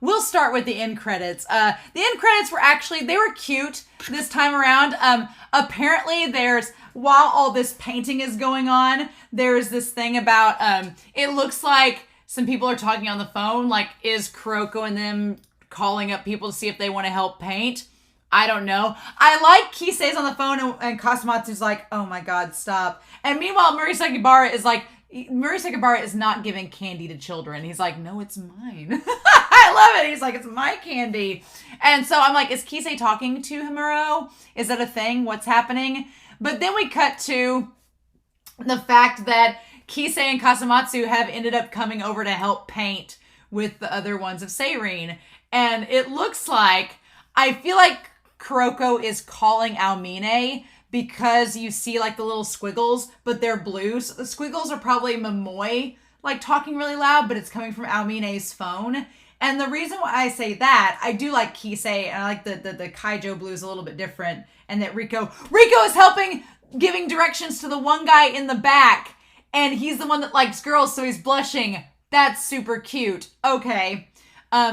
We'll start with the end credits. The end credits they were cute this time around. Apparently while all this painting is going on, there's this thing about, it looks like some people are talking on the phone. Like, is Kuroko and them calling up people to see if they want to help paint? I don't know. I like Kisei's on the phone and Kasamatsu's like, oh my god, stop. And meanwhile, Murasaki Bara is not giving candy to children. He's like, no, it's mine. I love it. He's like, it's my candy. And so I'm like, is Kisei talking to Himuro? Is that a thing? What's happening? But then we cut to the fact that Kisei and Kasamatsu have ended up coming over to help paint with the other ones of Seirine. And it looks like, I feel like Kuroko is calling Aomine because you see like the little squiggles, but they're blue. So the squiggles are probably Momoe like talking really loud, but it's coming from Aomine's phone. And the reason why I say that, I do like Kisei, and I like the Kaijo blue is a little bit different, and that Rico is helping, giving directions to the one guy in the back, and he's the one that likes girls, so he's blushing. That's super cute. Okay.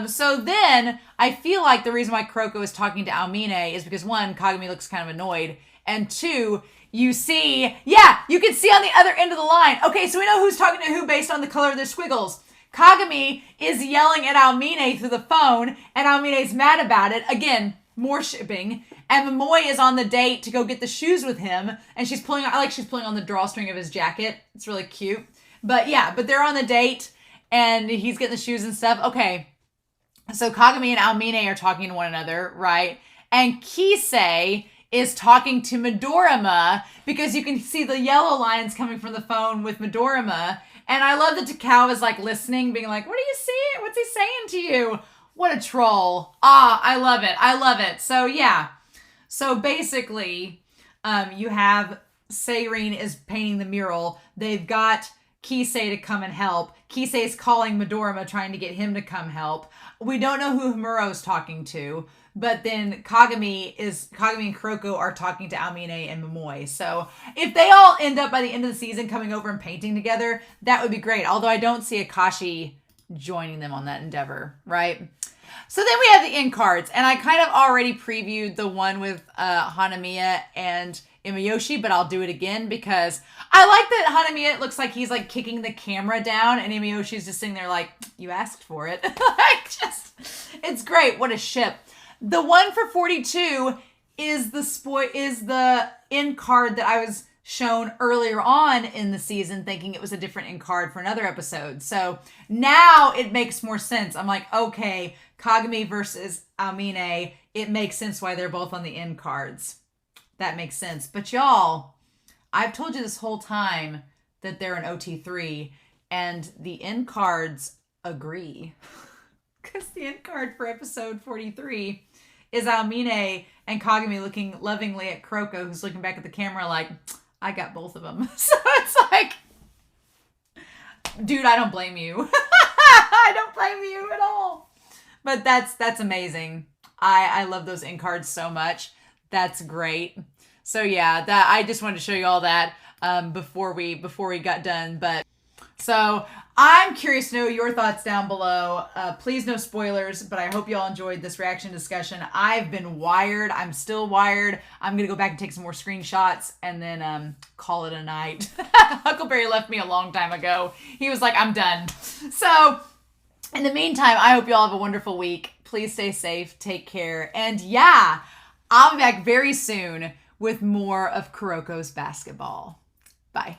So then I feel like the reason why Kuroko is talking to Aomine is because one, Kagami looks kind of annoyed, and two, you can see on the other end of the line. Okay, so we know who's talking to who based on the color of their squiggles. Kagami is yelling at Aomine through the phone, and Aomine's mad about it. Again, more shipping. And Momoe is on the date to go get the shoes with him, and she's pulling on the drawstring of his jacket. It's really cute. But yeah, they're on the date, and he's getting the shoes and stuff. Okay. So Kagami and Aomine are talking to one another, right? And Kisei is talking to Midorima because you can see the yellow lines coming from the phone with Midorima. And I love that Takao is like listening, being like, what are you seeing? What's he saying to you? What a troll. I love it. I love it. So yeah. So basically, you have Seirine is painting the mural. They've got Kisei to come and help. Kisei's calling Midorima, trying to get him to come help. We don't know who Himuro's talking to, but then Kagami and Kuroko are talking to Aomine and Momoe. So if they all end up by the end of the season coming over and painting together, that would be great. Although I don't see Akashi joining them on that endeavor, right? So then we have the end cards, and I kind of already previewed the one with Hanamiya, and Imiyoshi, but I'll do it again because I like that Hanamiya looks like he's like kicking the camera down and Imiyoshi's just sitting there like, you asked for it. It's great. What a ship. The one for 42 is the end card that I was shown earlier on in the season, thinking it was a different end card for another episode. So now it makes more sense. I'm like, okay, Kagami versus Aomine. It makes sense why they're both on the end cards. That makes sense. But y'all, I've told you this whole time that they're an OT3, and the end cards agree. Because the end card for episode 43 is Aomine and Kagami looking lovingly at Kuroko, who's looking back at the camera like, I got both of them. So it's like, dude, I don't blame you. I don't blame you at all. But that's amazing. I love those end cards so much. That's great. So yeah, that I just wanted to show you all that before we got done. But so I'm curious to know your thoughts down below. Please no spoilers, but I hope you all enjoyed this reaction discussion. I've been wired. I'm still wired. I'm going to go back and take some more screenshots and then call it a night. Huckleberry left me a long time ago. He was like, I'm done. So in the meantime, I hope you all have a wonderful week. Please stay safe. Take care. And yeah, I'll be back very soon with more of Kuroko's basketball.